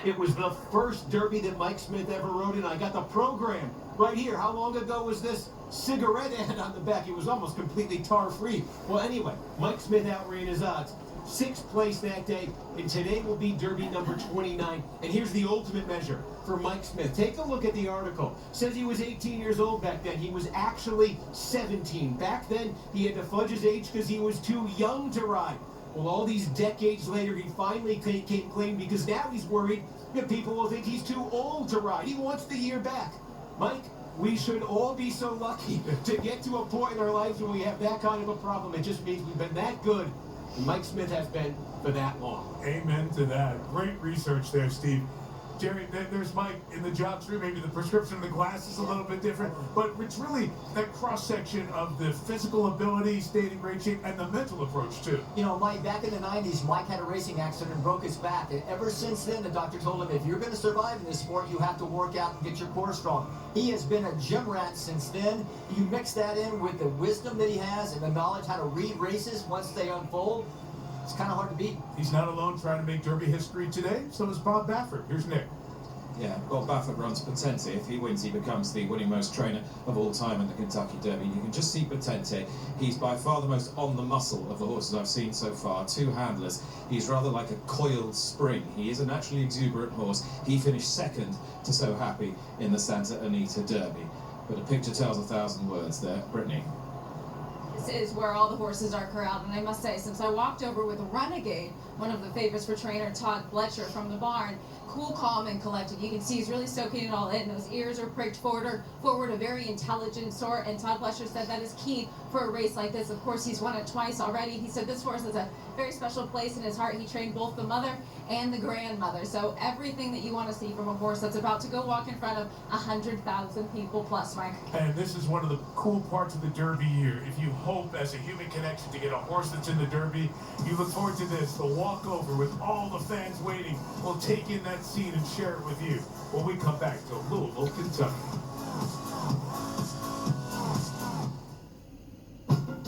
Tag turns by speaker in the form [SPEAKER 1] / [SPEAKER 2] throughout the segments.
[SPEAKER 1] It was the first Derby that Mike Smith ever rode in. I got the program right here. How long ago was this? Cigarette ad on the back. It was almost completely tar-free. Well, anyway, Mike Smith outran his odds. 6th place that day, and today will be Derby number 29. And here's the ultimate measure for Mike Smith. Take a look at the article. It says he was 18 years old back then. He was actually 17. Back then, he had to fudge his age because he was too young to ride. Well, all these decades later, he finally came clean because now he's worried that people will think he's too old to ride. He wants the year back. Mike, we should all be so lucky to get to a point in our lives when we have that kind of a problem. It just means we've been that good. And Mike Smith has been for that long.
[SPEAKER 2] Amen to that. Great research there, Steve. Jerry, there's Mike in the job street. Maybe the prescription of the glass is a little bit different, but it's really that cross-section of the physical ability, staying in great shape, and the mental approach, too.
[SPEAKER 3] You know, Mike, back in the 90s, Mike had a racing accident and broke his back. And ever since then, the doctor told him, if you're going to survive in this sport, you have to work out and get your core strong. He has been a gym rat since then. You mix that in with the wisdom that he has and the knowledge how to read races once they unfold. It's kind of hard to beat.
[SPEAKER 2] He's not alone trying to make Derby history today. So is Bob Baffert. Here's Nick.
[SPEAKER 4] Yeah, well, Baffert runs Potente. If he wins, he becomes the winningmost trainer of all time in the Kentucky Derby. You can just see Potente. He's by far the most on the muscle of the horses I've seen so far. 2 handlers. He's rather like a coiled spring. He is a naturally exuberant horse. He finished 2nd to So Happy in the Santa Anita Derby. But a picture tells 1,000 words there. Brittany.
[SPEAKER 5] This is where all the horses are corralled, and I must say, since I walked over with Renegade, one of the favorites for trainer Todd Fletcher from the barn, cool, calm, and collected. You can see he's really soaking it all in. Those ears are pricked forward, a very intelligent sort, and Todd Fletcher said that is key for a race like this. Of course, he's won it twice already. He said this horse has a very special place in his heart. He trained both the mother and the grandmother. So everything that you want to see from a horse that's about to go walk in front of 100,000 people plus, Mike.
[SPEAKER 2] And this is one of the cool parts of the Derby year. If you hope as a human connection to get a horse that's in the Derby, you look forward to this, the walkover with all the fans waiting. We'll take in that scene and share it with you when we come back to Louisville, Kentucky.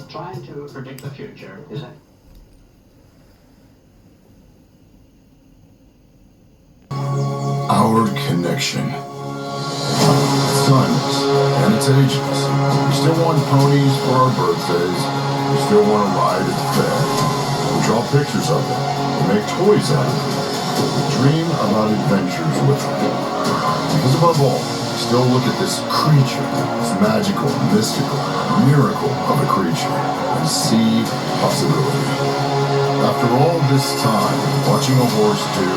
[SPEAKER 6] Trying to predict the future is a
[SPEAKER 7] Our connection. It's timeless, and it's ageless. We still want ponies for our birthdays. We still want to ride at the fair. We draw pictures of them. We make toys out of them. We dream about adventures with them. Because above all, we still look at this creature, this magical, mystical miracle of a creature, and see possibility. After all this time, watching a horse do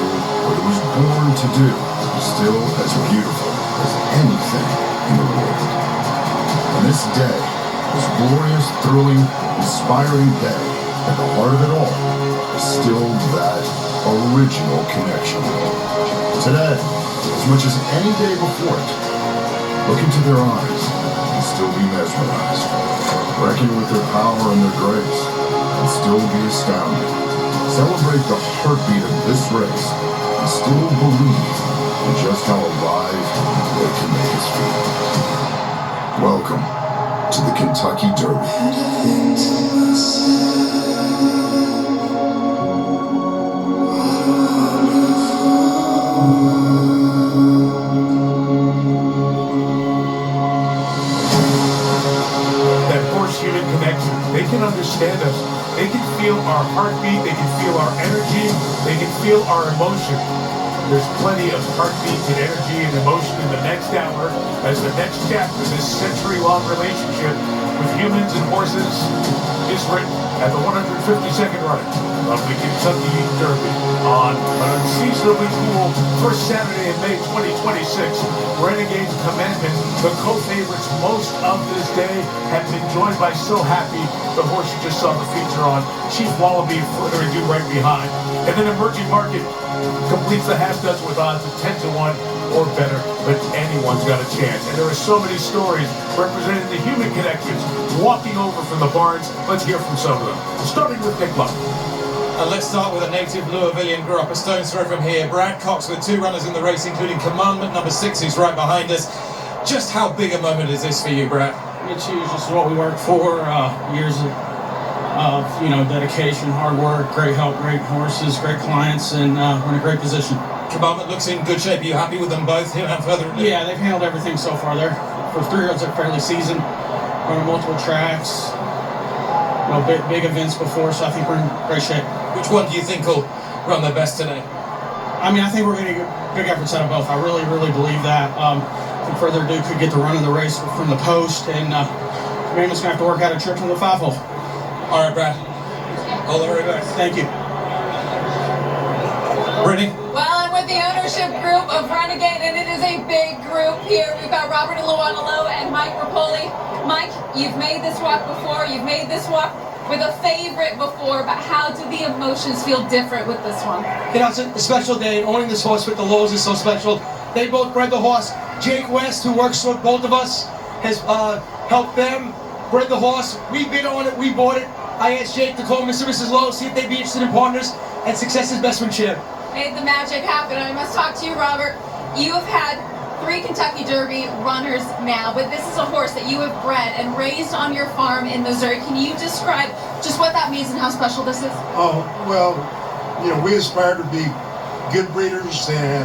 [SPEAKER 7] what it was born to do is still as beautiful as anything in the world. And this day, this glorious, thrilling, inspiring day, at the heart of it all, is still that original connection. Today, as much as any day before it, look into their eyes and still be mesmerized. Reckon with their power and their grace and still be astounded. Celebrate the heartbeat of this race and still believe in just how alive they can make us feel. Welcome to the Kentucky Derby.
[SPEAKER 2] That horse-human connection, they can understand us. They can feel our heartbeat, they can feel our energy, they can feel our emotion. There's plenty of heartbeat and energy and emotion in the next hour as the next chapter of this century-long relationship with humans and horses is written at the 152nd running of the Kentucky Derby on an unseasonably cool first Saturday in May 2026. Renegade Commandment, the co-favorites most of this day, have been joined by So Happy, the horse you just saw the feature on, Chief Wallaby further ado right behind. And then Emerging Market completes the half dozen with odds of 10 to 1 or better, but anyone's got a chance. And there are so many stories representing the human connections walking over from the barns. Let's hear from some of them, starting with Nick Love.
[SPEAKER 4] And let's start with a native Louisvillian, grew up a stone's throw from here. Brad Cox with 2 runners in the race, including Commandment number 6, who's right behind us. Just how big a moment is this for you, Brad?
[SPEAKER 8] It's huge. This is what we work for. Years of dedication, hard work, great help, great horses, great clients, and we're in a great position.
[SPEAKER 4] Commandment looks in good shape. Are you happy with them both, him and further?
[SPEAKER 8] Yeah, they've handled everything so far. For 3-year-olds, they're fairly seasoned, running multiple tracks, big events before, so I think we're in great shape.
[SPEAKER 4] Which one do you think will run the best today?
[SPEAKER 8] I mean, I think we're going to get big efforts out of both. I really, really believe that. I think Further Ado could get the run of the race from the post, and Commandment's going to have to work out a trip from the 5-hole.
[SPEAKER 4] All right, Brad. All the very best.
[SPEAKER 8] Thank you.
[SPEAKER 4] Brittany?
[SPEAKER 5] Well, I'm with the ownership group of Renegade, and it is a big group here. We've got Robert Iluanalo and Mike Rapoli. Mike, you've made this walk before. You've made this walk with a favorite before, but how do the emotions feel different with this one?
[SPEAKER 9] It's a special day, and owning this horse with the Lowes is so special. They both bred the horse. Jake West, who works with both of us, has helped them bred the horse. We bid on it, we bought it. I asked Jake to call Mr. and Mrs. Lowe, see if they'd be interested in partners, and success is best when shared.
[SPEAKER 5] Made the magic happen. I must talk to you, Robert. You have had 3 Kentucky Derby runners now, but this is a horse that you have bred and raised on your farm in Missouri. Can you describe just what that means and how special this is?
[SPEAKER 10] Oh, well, we aspire to be good breeders and,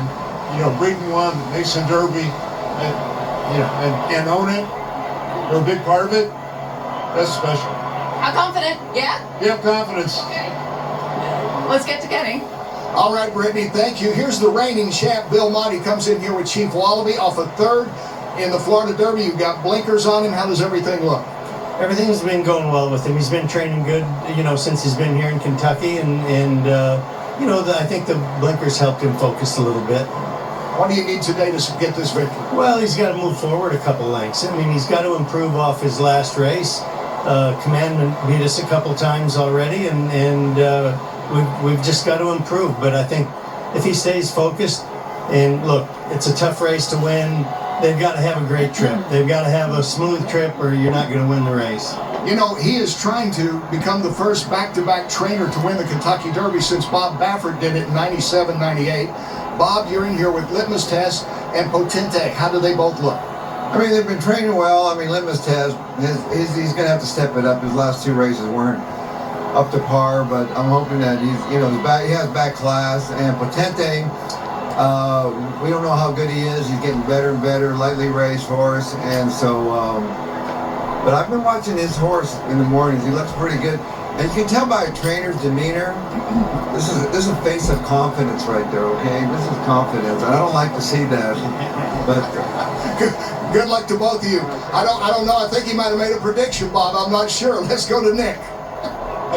[SPEAKER 10] breeding one that makes a Derby and own it. We're a big part of it. That's special.
[SPEAKER 5] How confident? Yeah?
[SPEAKER 10] You have confidence.
[SPEAKER 5] Okay. Let's get to Kenny.
[SPEAKER 11] All right, Brittany, thank you. Here's the reigning champ. Bill Monty comes in here with Chief Wallaby off of 3rd in the Florida Derby. You've got blinkers on him. How does everything look?
[SPEAKER 12] Everything's been going well with him. He's been training good, since he's been here in Kentucky, and I think the blinkers helped him focus a little bit.
[SPEAKER 11] What do you need today to get this victory?
[SPEAKER 12] Well, he's got to move forward a couple lengths. I mean, he's got to improve off his last race. Commandment beat us a couple times already, and we've just got to improve. But I think if he stays focused, and look, it's a tough race to win. They've got to have a great trip. They've got to have a smooth trip, or you're not going to win the race.
[SPEAKER 11] He is trying to become the first back-to-back trainer to win the Kentucky Derby since Bob Baffert did it in 97, 98. Bob, you're in here with Litmus Test and Potente. How do they both look?
[SPEAKER 13] I mean, they've been training well. I mean, Litmus Test, he's going to have to step it up. His last 2 races weren't up to par, but I'm hoping that he has back class. And Potente, we don't know how good he is. He's getting better and better, lightly raced horse, and so. But I've been watching his horse in the mornings. He looks pretty good, and you can tell by a trainer's demeanor. This is a face of confidence right there. Okay, this is confidence. I don't like to see that, but.
[SPEAKER 11] Good luck to both of you. I don't know. I think he might have made a prediction, Bob. I'm not sure. Let's go to Nick.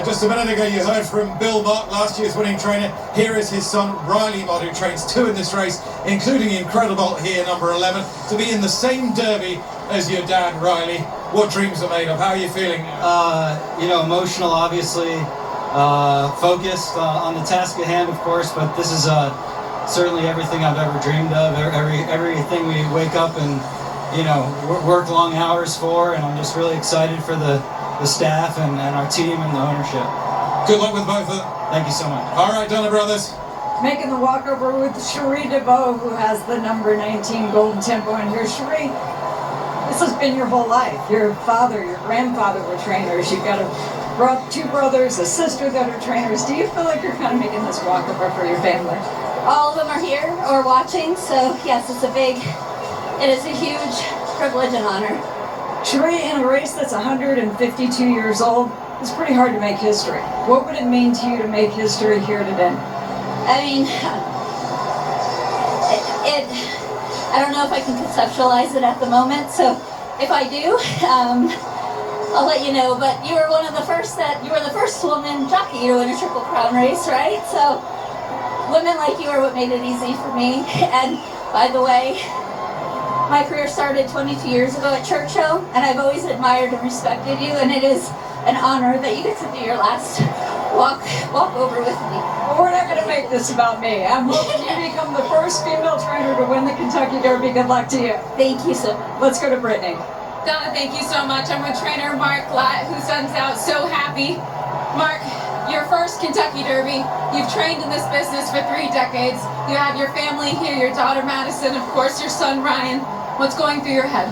[SPEAKER 4] Just a minute ago, you heard from Bill Mott, last year's winning trainer. Here is his son, Riley Mott, who trains 2 in this race, including incredible here, number 11, to be in the same Derby as your dad, Riley. What dreams are made of? How are you feeling?
[SPEAKER 14] Emotional, obviously. Focused on the task at hand, of course, but this is certainly everything I've ever dreamed of. Everything we wake up and work long hours for, and I'm just really excited for the staff and our team and the ownership.
[SPEAKER 4] Good luck with both of them.
[SPEAKER 14] Thank you so much.
[SPEAKER 4] All right, Donna Brothers.
[SPEAKER 15] Making the walkover with Cherie DeVoe, who has the number 19 Golden Tempo in here. Cherie, this has been your whole life. Your father, your grandfather were trainers. You've got 2 brothers, a sister that are trainers. Do you feel like you're kind of making this walkover for your family?
[SPEAKER 16] All of them are here or watching, so yes, it is a huge privilege and honor.
[SPEAKER 15] Cherie, in a race that's 152 years old, it's pretty hard to make history. What would it mean to you to make history here today?
[SPEAKER 16] I mean, I don't know if I can conceptualize it at the moment, so if I do, I'll let you know. But you were you were the first woman jockey to win a Triple Crown race, right? So women like you are what made it easy for me. And by the way, my career started 22 years ago at Churchill, and I've always admired and respected you, and it is an honor that you get to do your last walk over with me.
[SPEAKER 15] Well, we're not going to make this about me. I'm hoping you become the first female trainer to win the Kentucky Derby. Good luck to you.
[SPEAKER 16] Thank you so much.
[SPEAKER 15] Let's go to Brittany.
[SPEAKER 5] Donna, thank you so much. I'm with trainer Mark Latt, who sends out so happy. Mark, your first Kentucky Derby. You've trained in this business for 3 decades. You have your family here, your daughter Madison, of course your son Ryan. What's going through your head?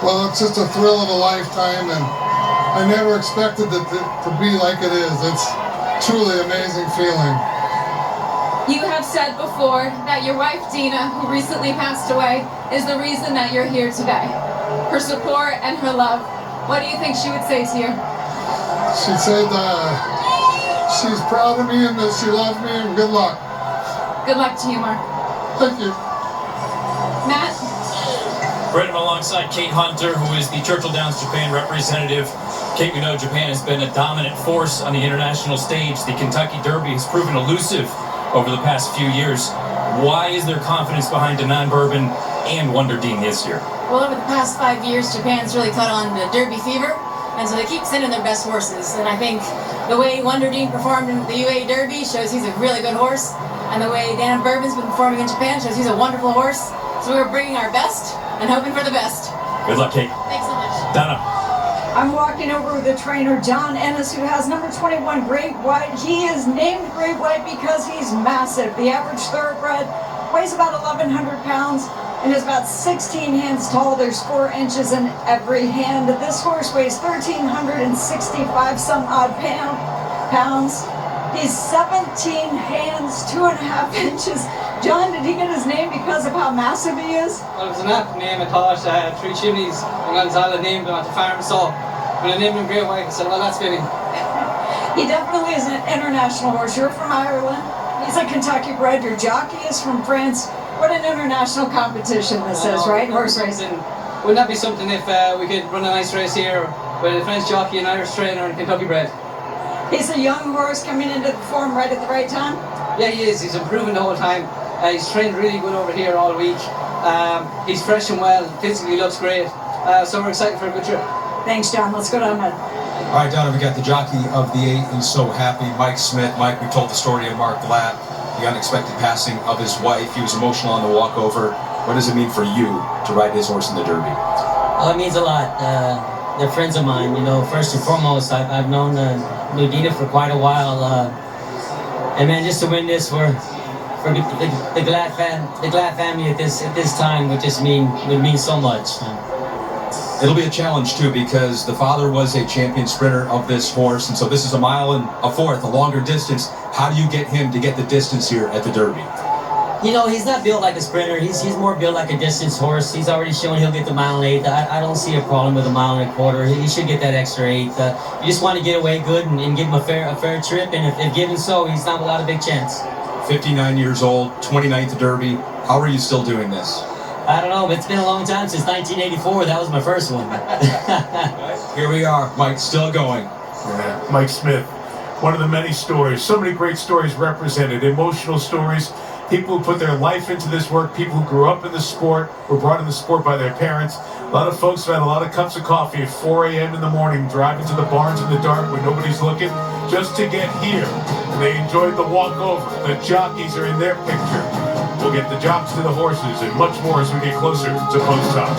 [SPEAKER 10] Well, it's just a thrill of a lifetime, and I never expected it to be like it is. It's truly an amazing feeling.
[SPEAKER 5] You have said before that your wife Dina, who recently passed away, is the reason that you're here today. Her support and her love. What do you think she would say to you?
[SPEAKER 10] She said she's proud of me and that she loves me and good luck.
[SPEAKER 5] Good luck to you, Mark.
[SPEAKER 10] Thank you.
[SPEAKER 5] Matt?
[SPEAKER 17] Right, I'm alongside Kate Hunter, who is the Churchill Downs Japan representative. Kate, we know Japan has been a dominant force on the international stage. The Kentucky Derby has proven elusive over the past few years. Why is there confidence behind Danon Bourbon and Wonder Dean this year?
[SPEAKER 18] Well, over the past 5 years, Japan's really caught on to Derby fever, and so they keep sending their best horses. And I think the way Wonder Dean performed in the UA Derby shows he's a really good horse, and the way Danon Bourbon's been performing in Japan shows he's a wonderful horse. So we're bringing our best and hoping for the best.
[SPEAKER 17] Good luck, Kate.
[SPEAKER 18] Thanks so much.
[SPEAKER 17] Donna.
[SPEAKER 15] I'm walking over with the trainer, John Ennis, who has number 21, Great White. He is named Great White because he's massive. The average thoroughbred weighs about 1,100 pounds and is about 16 hands tall. There's 4 inches in every hand. This horse weighs 1,365 some odd pounds. He's 17 hands, 2.5 inches. John, did he get his name because of how massive he is?
[SPEAKER 14] Well, it was an apt name. I thought Three Chimneys and Gonzalo named him at the farm, so when I named him Great White, I said, well, that's fitting.
[SPEAKER 15] He definitely is an international horse. You're from Ireland. He's a Kentucky bred. Your jockey is from France. What an international competition this is, right? Horse racing.
[SPEAKER 14] Wouldn't that be something if we could run a nice race here with a French jockey, an Irish trainer, and Kentucky bred?
[SPEAKER 15] He's a young horse coming into the form right at the right time.
[SPEAKER 14] Yeah, he is. He's improving the whole time. He's trained really good over here all week. He's fresh and well. Physically looks great. So we're excited for a good trip.
[SPEAKER 15] Thanks, John. Let's go down there.
[SPEAKER 19] All right, Donna, we got the jockey of the 8. He's so happy. Mike Smith. Mike, we told the story of Mark Glatt, the unexpected passing of his wife. He was emotional on the walkover. What does it mean for you to ride his horse in the Derby?
[SPEAKER 20] Well, it means a lot. They're friends of mine. You know, first and foremost, I've known Dina for quite a while. And man, just to win this for the Glatt family at this time would mean so much.
[SPEAKER 19] It'll be a challenge too, because the father was a champion sprinter of this horse, and so this is 1 1/4 miles, a longer distance. How do you get him to get the distance here at the Derby?
[SPEAKER 20] You know, he's not built like a sprinter. He's more built like a distance horse. He's already shown he'll get the 1.8 miles. I don't see a problem with 1.25 miles. He should get that extra 8. You just want to get away good and give him a fair trip, and if given so, he's not without a big chance.
[SPEAKER 19] 59 years old, 29th Derby. How are you still doing this?
[SPEAKER 20] I don't know, but it's been a long time since 1984. That was my first one.
[SPEAKER 19] Here we are, Mike, still going.
[SPEAKER 2] Yeah, Mike Smith, one of the many stories, so many great stories represented, emotional stories, people who put their life into this work, people who grew up in the sport, were brought in the sport by their parents. A lot of folks have had a lot of cups of coffee at 4 a.m. in the morning, driving to the barns in the dark when nobody's looking, just to get here. And they enjoyed the walkover. The jockeys are in their picture. We'll get the jocks to the horses and much more as we get closer to post time.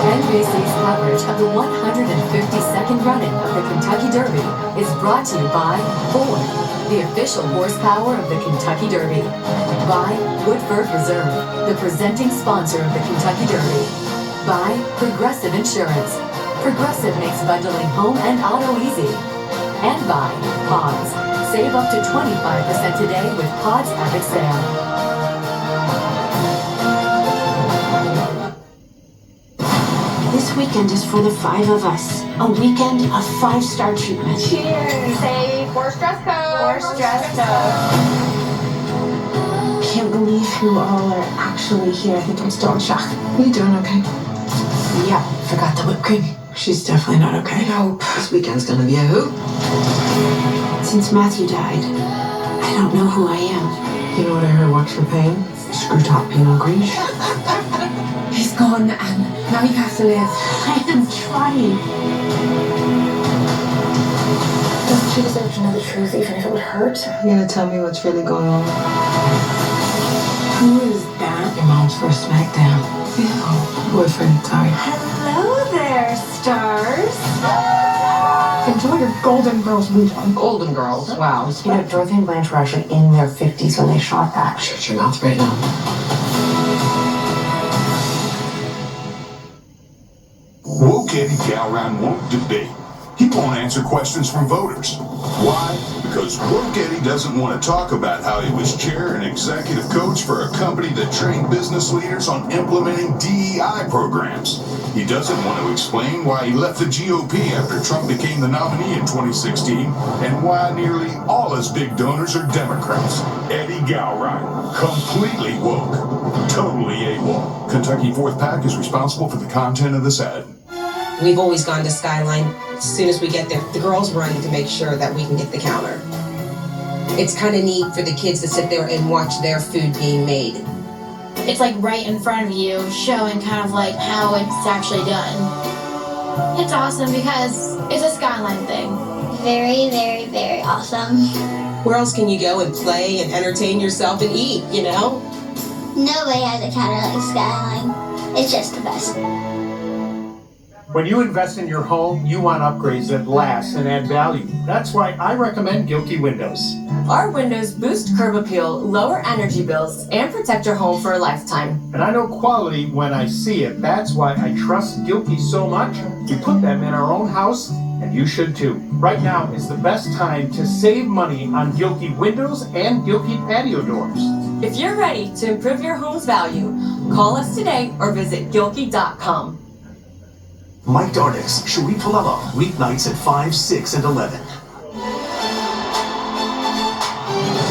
[SPEAKER 21] NBC's coverage of the 152nd running of the Kentucky Derby is brought to you by Ford, the official horsepower of the Kentucky Derby. By Woodford Reserve, the presenting sponsor of the Kentucky Derby. By Progressive Insurance. Progressive makes bundling home and auto easy. And by Pods. Save up to 25% today with Pods Epic Sale.
[SPEAKER 22] This weekend is for the 5 of us. A weekend of 5-star treatment.
[SPEAKER 5] Cheers. Say horse dress code. Horse dress code.
[SPEAKER 22] Can't believe you all are actually here. I think I'm still in shock.
[SPEAKER 23] You doing okay?
[SPEAKER 22] Yeah, forgot the whipped cream.
[SPEAKER 23] She's definitely not okay.
[SPEAKER 22] Nope.
[SPEAKER 23] This weekend's gonna be a hoot.
[SPEAKER 22] Since Matthew died, I don't know who I am.
[SPEAKER 23] You know what I heard works for pain? Screw top Pinot Gris.
[SPEAKER 22] He's gone, and now you have to live. I am trying.
[SPEAKER 23] Doesn't she deserve to know the truth, even if it would hurt? You gonna tell me what's really going on?
[SPEAKER 22] Who is that?
[SPEAKER 23] Your mom's first smackdown. Oh, boyfriend, sorry.
[SPEAKER 22] Hello there, stars.
[SPEAKER 23] Enjoy your Golden Girls weekend. Golden Girls? Wow. You know, Dorothy and Blanche were actually in their 50s when they shot that. Shut your mouth right now.
[SPEAKER 7] Woke Eddie Calran won't debate. He won't answer questions from voters. Why? because Woke Eddie doesn't want to talk about how he was chair and executive coach for a company that trained business leaders on implementing DEI programs. He doesn't want to explain why he left the GOP after Trump became the nominee in 2016 and why nearly all his big donors are Democrats. Eddie Gowright, completely woke, totally AWOL. Kentucky Fourth Pack is responsible for the content of this ad.
[SPEAKER 1] We've always gone to Skyline. As soon as we get there, the girls run to make sure that we can get the counter. It's kind of neat for the kids to sit there and watch their food being made.
[SPEAKER 3] It's like right in front of you, showing kind of like how it's actually done. It's awesome because it's a Skyline thing.
[SPEAKER 6] Very, very, very awesome.
[SPEAKER 1] Where else can you go and play and entertain yourself and eat, you know?
[SPEAKER 6] Nobody has a counter like Skyline. It's just the best.
[SPEAKER 24] When you invest in your home, you want upgrades that last and add value. That's why I recommend Gilkey Windows.
[SPEAKER 25] Our windows boost curb appeal, lower energy bills, and protect your home for a lifetime.
[SPEAKER 24] And I know quality when I see it. That's why I trust Gilkey so much. We put them in our own house, and you should too. Right now is the best time to save money on Gilkey windows and Gilkey patio doors.
[SPEAKER 25] If you're ready to improve your home's value, call us today or visit Gilkey.com.
[SPEAKER 26] Mike Darnick's Cherie Palella, weeknights at 5, 6, and 11.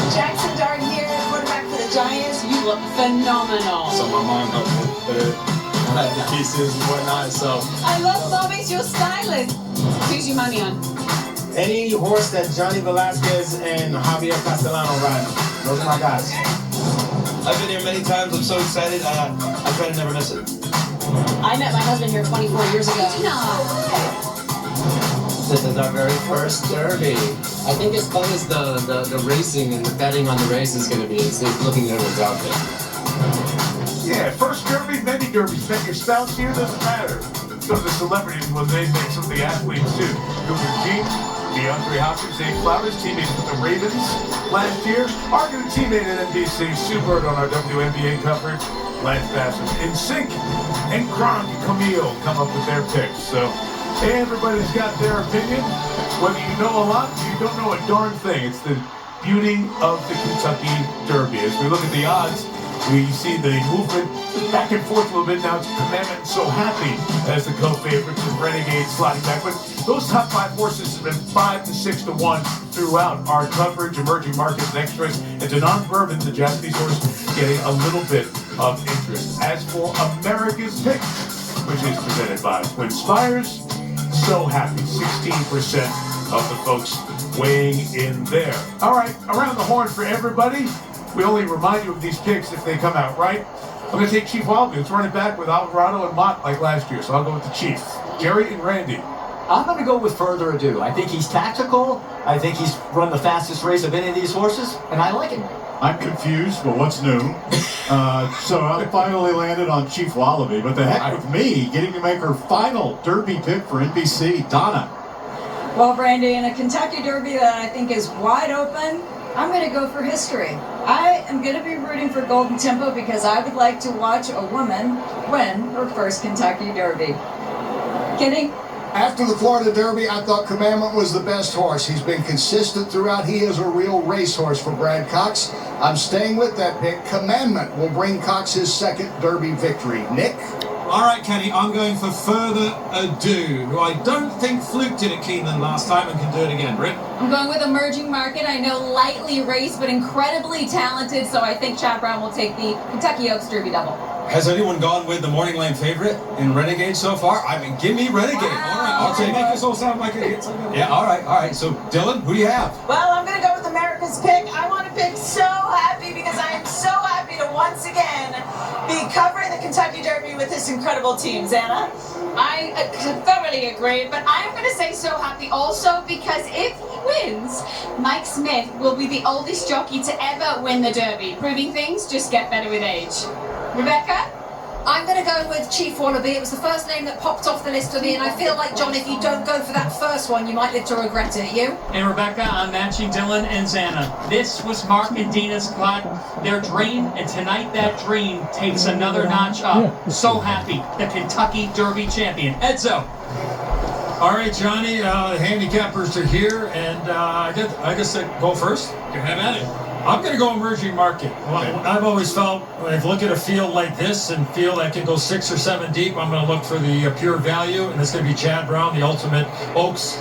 [SPEAKER 27] Jackson Dart here, quarterback for the Giants. You look phenomenal.
[SPEAKER 28] So my mom helped me put the pieces and whatnot, so.
[SPEAKER 27] I love Mommy's your stylist. Who's your money on?
[SPEAKER 29] Any horse that Johnny Velasquez and Javier Castellano ride. Those are my guys.
[SPEAKER 28] I've been here many times. I'm so excited. I try to never miss it.
[SPEAKER 27] I met my husband here 24 years ago.
[SPEAKER 30] This is our very first derby. I think as fun as the racing and the betting on the race is going to be, is looking at what's out there.
[SPEAKER 2] Yeah, first derby, many derbies. Met your spouse here, doesn't matter. So the celebrities when they make some of the athletes too. Cooper Jean, DeAndre Hopkins, Zay Flowers, teammates with the Ravens last year. Our new teammate at NBC, Sue Bird on our WNBA coverage. Lance Bassett, NSYNC, and Gronk and Camille come up with their picks. So everybody's got their opinion. Whether you know a lot or you don't know a darn thing, it's the beauty of the Kentucky Derby. As we look at the odds, we see the movement back and forth a little bit. Now it's Commandment and So Happy as the co-favorites and Renegade sliding back. But those top 5 horses have been 5 to 6 to 1 throughout our coverage, emerging markets and extras. And Denon Bourbon, the Japanese horse, getting a little bit of interest. As for America's Pick, which is presented by Twin Spires, So Happy, 16% of the folks weighing in there. All right, around the horn for everybody. We only remind you of these picks if they come out right. I'm going to take Chief Wallaby. It's running back with Alvarado and Mott like last year, so I'll go with the Chief. Jerry and Randy.
[SPEAKER 31] I'm going to go with Further Ado. I think he's tactical. I think he's run the fastest race of any of these horses, and I like him.
[SPEAKER 32] I'm confused, but what's new? So I finally landed on Chief Wallaby, but the heck with me, getting to make her final Derby pick for NBC, Donna.
[SPEAKER 15] Well, Brandy, in a Kentucky Derby that I think is wide open, I'm going to go for history. I am going to be rooting for Golden Tempo because I would like to watch a woman win her first Kentucky Derby. Kenny?
[SPEAKER 11] After the Florida Derby, I thought Commandment was the best horse. He's been consistent throughout. He is a real racehorse for Brad Cox. I'm staying with that pick. Commandment will bring Cox his second Derby victory. Nick?
[SPEAKER 4] All right, Kenny, I'm going for Further Ado, who I don't think fluked it at Keeneland last time and can do it again. Britt?
[SPEAKER 5] I'm going with Emerging Market. I know lightly raced, but incredibly talented, so I think Chad Brown will take the Kentucky Oaks Derby double.
[SPEAKER 19] Has anyone gone with the Morning Lane favorite in Renegade so far? I mean, give me Renegade.
[SPEAKER 5] Wow.
[SPEAKER 19] All right, I'll take
[SPEAKER 4] Make us all sound like idiots.
[SPEAKER 19] Yeah, all right. So, Dylan, who do you have?
[SPEAKER 27] Well, I'm going to go with America's Pick. I want to pick So Happy because I am so happy to once again be covering the Kentucky Derby with this incredible team. Xana?
[SPEAKER 18] I thoroughly agree, but I'm going to say So Happy also because if he wins, Mike Smith will be the oldest jockey to ever win the Derby, proving things just get better with age. Rebecca?
[SPEAKER 33] I'm going to go with Chief Wallaby. It was the first name that popped off the list for me, and I feel like, John, if you don't go for that first one, you might live to regret it. You?
[SPEAKER 34] And Rebecca, I'm matching Dylan and Xana. This was Mark and Dina's clock, their dream, and tonight that dream takes another notch up. So Happy, the Kentucky Derby champion. Edzo.
[SPEAKER 3] All right, Johnny, the handicappers are here, and I guess I go first. You have at it. I'm going to go emerging market. Well, I've always felt, when I look at a field like this and feel that can go 6 or 7 deep, I'm going to look for the pure value, and it's going to be Chad Brown, the ultimate Oaks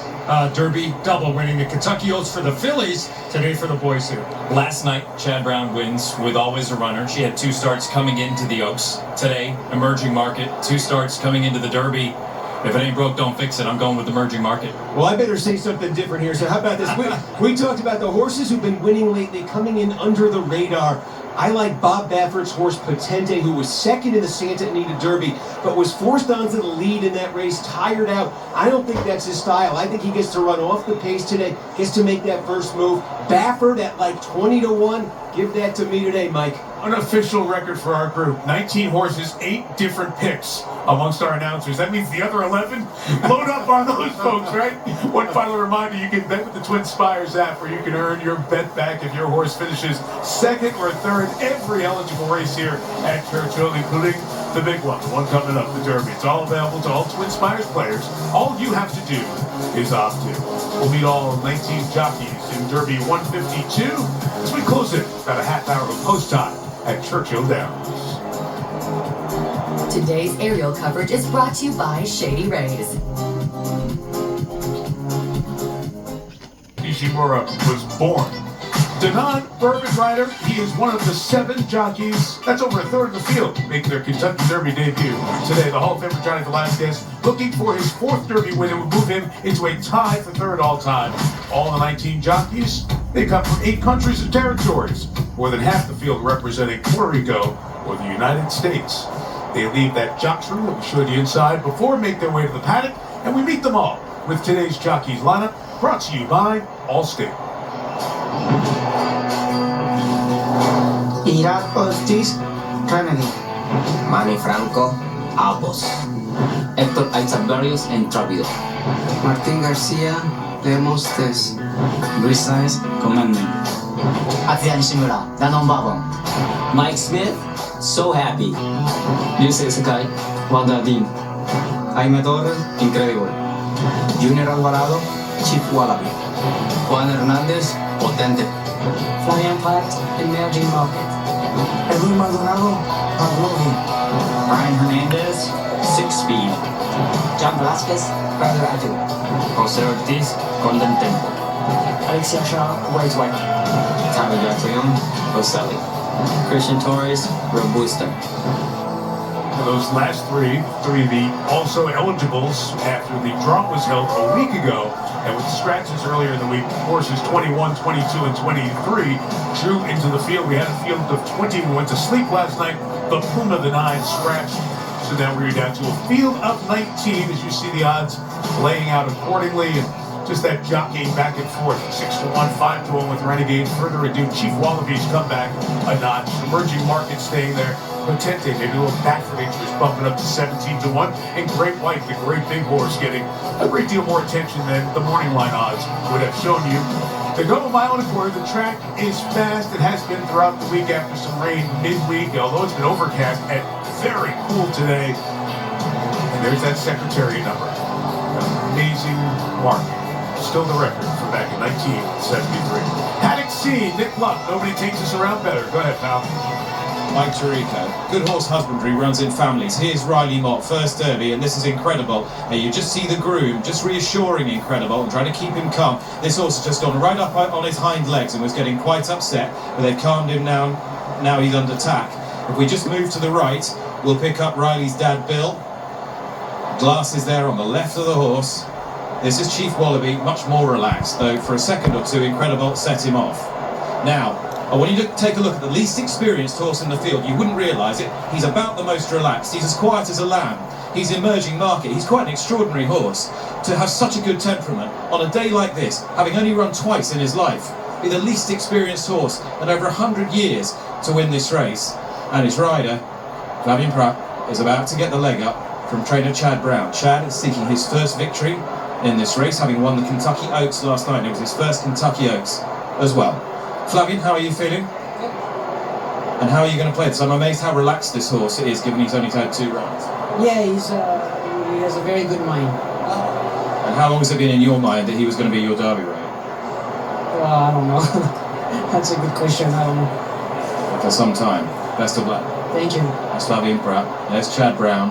[SPEAKER 3] Derby double, winning the Kentucky Oaks for the fillies today for the boys here.
[SPEAKER 7] Last night, Chad Brown wins with Always a Runner. She had 2 starts coming into the Oaks. Today, emerging market, 2 starts coming into the Derby. If it ain't broke, don't fix it. I'm going with emerging market.
[SPEAKER 8] Well, I better say something different here. So how about this? We talked about the horses who've been winning lately, coming in under the radar. I like Bob Baffert's horse Potente, who was second in the Santa Anita Derby, but was forced onto the lead in that race, tired out. I don't think that's his style. I think he gets to run off the pace today, gets to make that first move. Baffert at like 20-1. Give that to me today, Mike.
[SPEAKER 2] Unofficial record for our group. 19 horses, 8 different picks amongst our announcers. That means the other 11 load up on those folks, right? One final reminder, you can bet with the Twin Spires app where you can earn your bet back if your horse finishes second or third every eligible race here at Churchill, including the big one coming up, the Derby. It's all available to all Twin Spires players. All you have to do is opt in. We'll meet all 19 jockeys in Derby 152 as we close it about a half hour of post time at Churchill Downs.
[SPEAKER 25] Today's aerial coverage is brought to you by Shady Rays.
[SPEAKER 2] Ishimura was born. Denon Bourbon Rider, he is one of the 7 jockeys, that's over a third of the field, making their Kentucky Derby debut. Today, the Hall of Famer Johnny Velasquez looking for his 4th Derby win and would move him into a tie for 3rd all-time. All the 19 jockeys, they come from 8 countries and territories, more than half the field representing Puerto Rico or the United States. They leave that jocks room that we showed you inside before, make their way to the paddock, and we meet them all with today's jockeys lineup, brought to you by Allstate.
[SPEAKER 9] Irak Ortiz, Kennedy. Manny Franco, Albos. Hector Aitzabarios, Intrápido. Martín García, Demostes. Luis Saez, Commandment. Akira Nishimura, Danon Bourbon. Mike Smith, So Happy. Yusei Sakai, Wanderdin. Jaime Torres, Incredible. Junior Alvarado, Chief Wallaby. Juan Hernández, Potente. Flavian Platt, Emerging Market. Edwin Maldonado, Pavlovi. Brian Hernandez, 6 Speed. John Velasquez, Brother Adu. Jose Ortiz, Golden Tempo. Alexia Shaw, White. Tyler Jackson, Roselli. Christian Torres, Robusta.
[SPEAKER 2] Those last three the also eligibles after the draw was held a week ago, and with scratches earlier in the week, horses 21, 22, and 23 drew into the field. We had a field of 20. We went to sleep last night. The Puma, the 9, scratched. So now we're down to a field of 19, as you see the odds laying out accordingly. And just that jockeying back and forth, 6-1, 5-1 with Renegade. Further ado, Chief Wallaby's come back a notch. Emerging Market staying there. Potente, maybe a little back for interest, bumping up to 17-1. And Great White, the great big horse, getting a great deal more attention than the morning line odds would have shown you. They go a mile and a quarter. The track is fast. It has been throughout the week after some rain midweek, although it's been overcast and very cool today. And there's that Secretariat number. Amazing mark. Still the record from back in 1973. Paddock C, Nick Luck. Nobody takes us around better. Go ahead, pal.
[SPEAKER 4] Mike Tirico. Good horse husbandry runs in families. Here's Riley Mott, first Derby, and this is incredible. And you just see the groom, just reassuring Incredible and trying to keep him calm. This horse has just gone right up on his hind legs and was getting quite upset, but they've calmed him down. Now he's under attack. If we just move to the right, we'll pick up Riley's dad, Bill. Glasses there on the left of the horse. This is Chief Wallaby, much more relaxed, though for a second or two, Incredible set him off. Now, I want you to take a look at the least experienced horse in the field. You wouldn't realise it. He's about the most relaxed. He's as quiet as a lamb. He's Emerging Market. He's quite an extraordinary horse. To have such a good temperament on a day like this, having only run twice in his life, be the least experienced horse in over 100 years to win this race. And his rider, Flavian Pratt, is about to get the leg up from trainer Chad Brown. Chad is seeking his first victory in this race, having won the Kentucky Oaks last night. It was his first Kentucky Oaks as well. Flavian, how are you feeling? And how are you going to play this? I'm amazed how relaxed this horse is, given he's only had 2 runs.
[SPEAKER 10] Yeah, he has a very good mind.
[SPEAKER 4] And how long has it been in your mind that he was going to be your Derby rider?
[SPEAKER 1] I don't know. That's a good question. I don't know.
[SPEAKER 4] For some time. Best of luck.
[SPEAKER 1] Thank you.
[SPEAKER 4] Slavian Pratt. There's Chad Brown.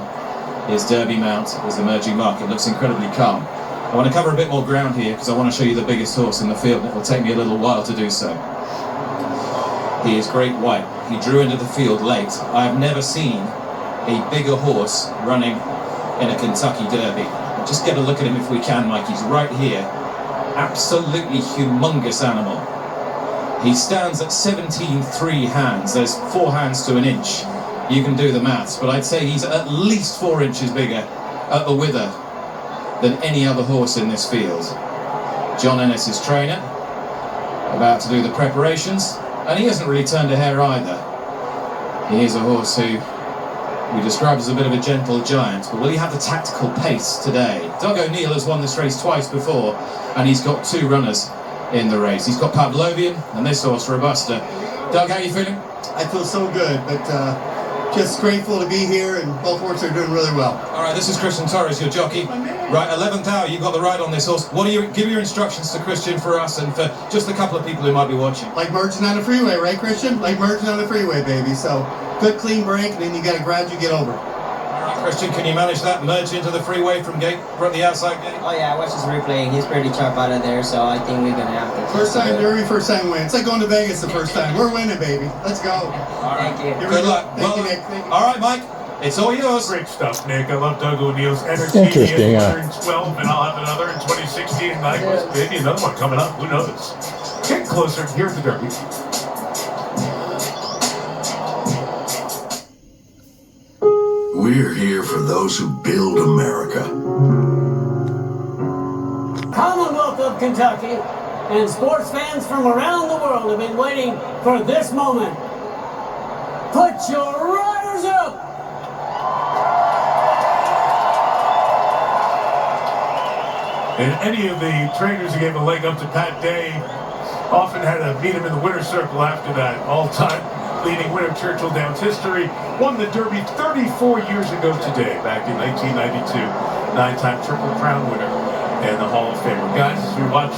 [SPEAKER 4] His Derby mount is Emerging Market. Looks incredibly calm. I want to cover a bit more ground here because I want to show you the biggest horse in the field. It will take me a little while to do so. He is Great White. He drew into the field late. I have never seen a bigger horse running in a Kentucky Derby. Just get a look at him if we can, Mike. He's right here. Absolutely humongous animal. He stands at 17.3 hands. There's 4 hands to an inch. You can do the maths, but I'd say he's at least 4 inches bigger at the wither than any other horse in this field. John Ennis is trainer, about to do the preparations, and he hasn't really turned a hair either. He is a horse who we describe as a bit of a gentle giant, but will he have the tactical pace today? Doug O'Neill has won this race twice before, and he's got 2 runners in the race. He's got Pavlovian and this horse, Robusta. Doug, how are you feeling?
[SPEAKER 6] I feel so good, but just grateful to be here, and both horses are doing really well.
[SPEAKER 4] All right, this is Christian Torres, your jockey. Right, 11th hour, you got the ride on this horse. Give your instructions to Christian for us and for just a couple of people who might be watching.
[SPEAKER 6] Like merging on the freeway, right, Christian? Like merging on the freeway, baby. So, good clean break, and then you got to gradually get over.
[SPEAKER 4] All right, Christian, can you manage that merge into the freeway from the outside gate?
[SPEAKER 9] Oh yeah, I watched his replay. He's pretty sharp out of there, so I think we're gonna have to.
[SPEAKER 6] First time Derby, first time win. It's like going to Vegas the first time. We're winning, baby. Let's go.
[SPEAKER 4] All right.
[SPEAKER 6] Thank you.
[SPEAKER 4] Good luck.
[SPEAKER 6] Thank you, Nick. Thank you.
[SPEAKER 4] All right, Mike. It's all yours.
[SPEAKER 2] Great stuff, Nick. I love Doug O'Neill's energy.
[SPEAKER 10] Interesting,
[SPEAKER 2] He had 112, and I'll have another in 2016. And maybe another one coming up. Who knows? Getting closer here at the Derby.
[SPEAKER 12] We're here for those who build America.
[SPEAKER 13] Commonwealth of Kentucky and sports fans from around the world have been waiting for this moment. Put your riders up!
[SPEAKER 2] And any of the trainers who gave a leg up to Pat Day often had to meet him in the winner's circle after that. All-time leading winner, Churchill Downs history, won the Derby 34 years ago today, back in 1992. 9-time Triple Crown winner and the Hall of Famer. Guys, as we watch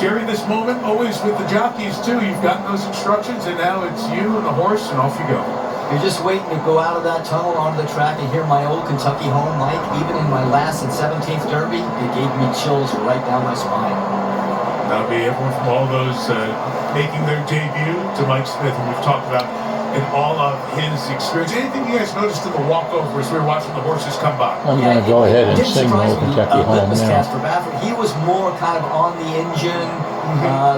[SPEAKER 2] Jerry this moment, always with the jockeys too. You've gotten those instructions, and now it's you and the horse, and off you go.
[SPEAKER 31] You're just waiting to go out of that tunnel onto the track and hear my old Kentucky home, Mike. Even in my last and 17th Derby, it gave me chills right down my spine.
[SPEAKER 2] That'll be everyone from all those making their debut to Mike Smith, who we've talked about in all of his experience. Anything you guys noticed in the walkover as we were watching the horses come by?
[SPEAKER 10] I'm going to go ahead and sing my old Kentucky home now.
[SPEAKER 31] For Baffert, he was more kind of on the engine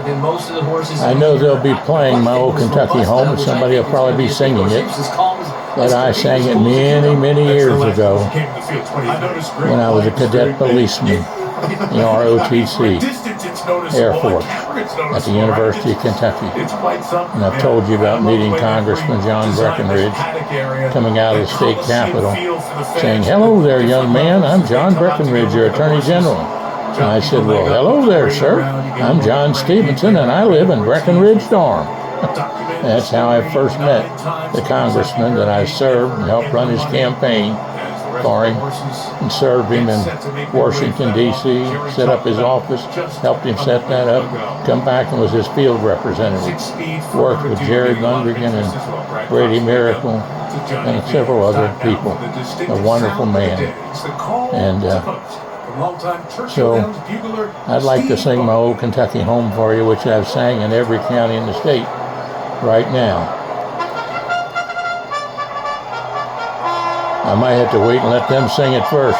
[SPEAKER 31] than most of the horses.
[SPEAKER 10] I know they'll be playing my old Kentucky home, and somebody will probably be singing it. But I sang it many, many years ago when I was a cadet policeman in ROTC, Air Force, at the University of Kentucky. And I've told you about meeting Congressman John Breckinridge coming out of the state capitol, saying, "Hello there, young man, I'm John Breckinridge, your Attorney General." And I said, "Well, hello there, sir. I'm John Stephenson, and I live in Breckinridge Dorm." That's how I first met the congressman that I served and helped run his campaign for him and served him in Washington, D.C., set up his office, helped him set that up, come back and was his field representative, worked with Jerry Lundgren and Brady Miracle and several other people. A wonderful man. And so I'd like to sing my old Kentucky home for you, which I've sang in every county in the state right now. I might have to wait and let them sing it first.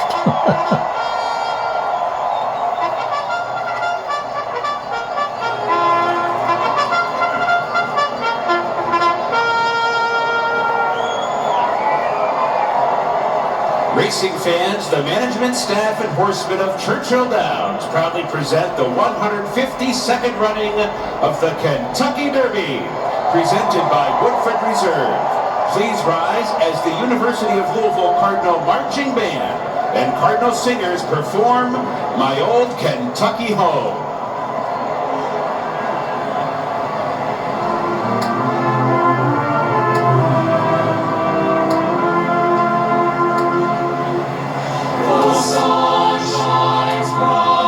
[SPEAKER 14] Racing fans, the management staff and horsemen of Churchill Downs proudly present the 152nd running of the Kentucky Derby, presented by Woodford Reserve. Please rise as the University of Louisville Cardinal Marching Band and Cardinal Singers perform My Old Kentucky Home.
[SPEAKER 16] The sun shines bright.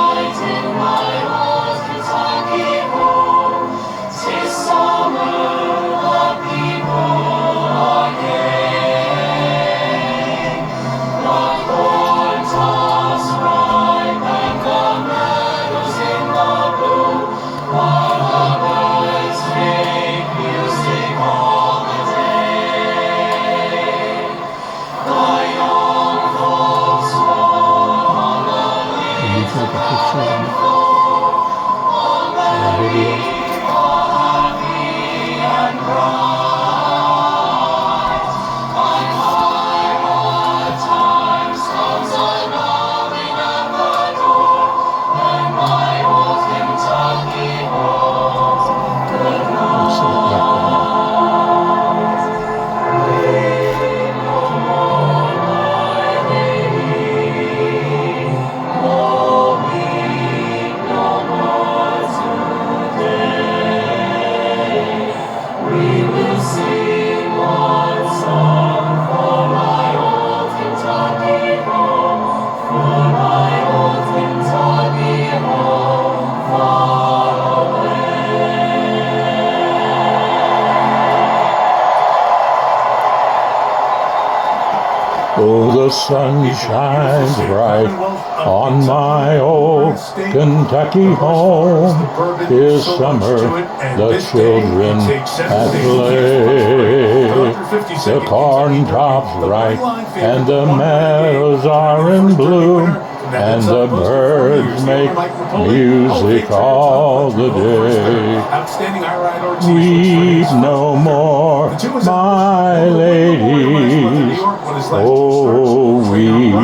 [SPEAKER 10] Oh, the sun shines bright on my old Kentucky home. 'Tis summer, the children at play. The corn top's ripe and the meadows are in bloom, and the birds make music all the day. Weep no more, my ladies. Oh, weep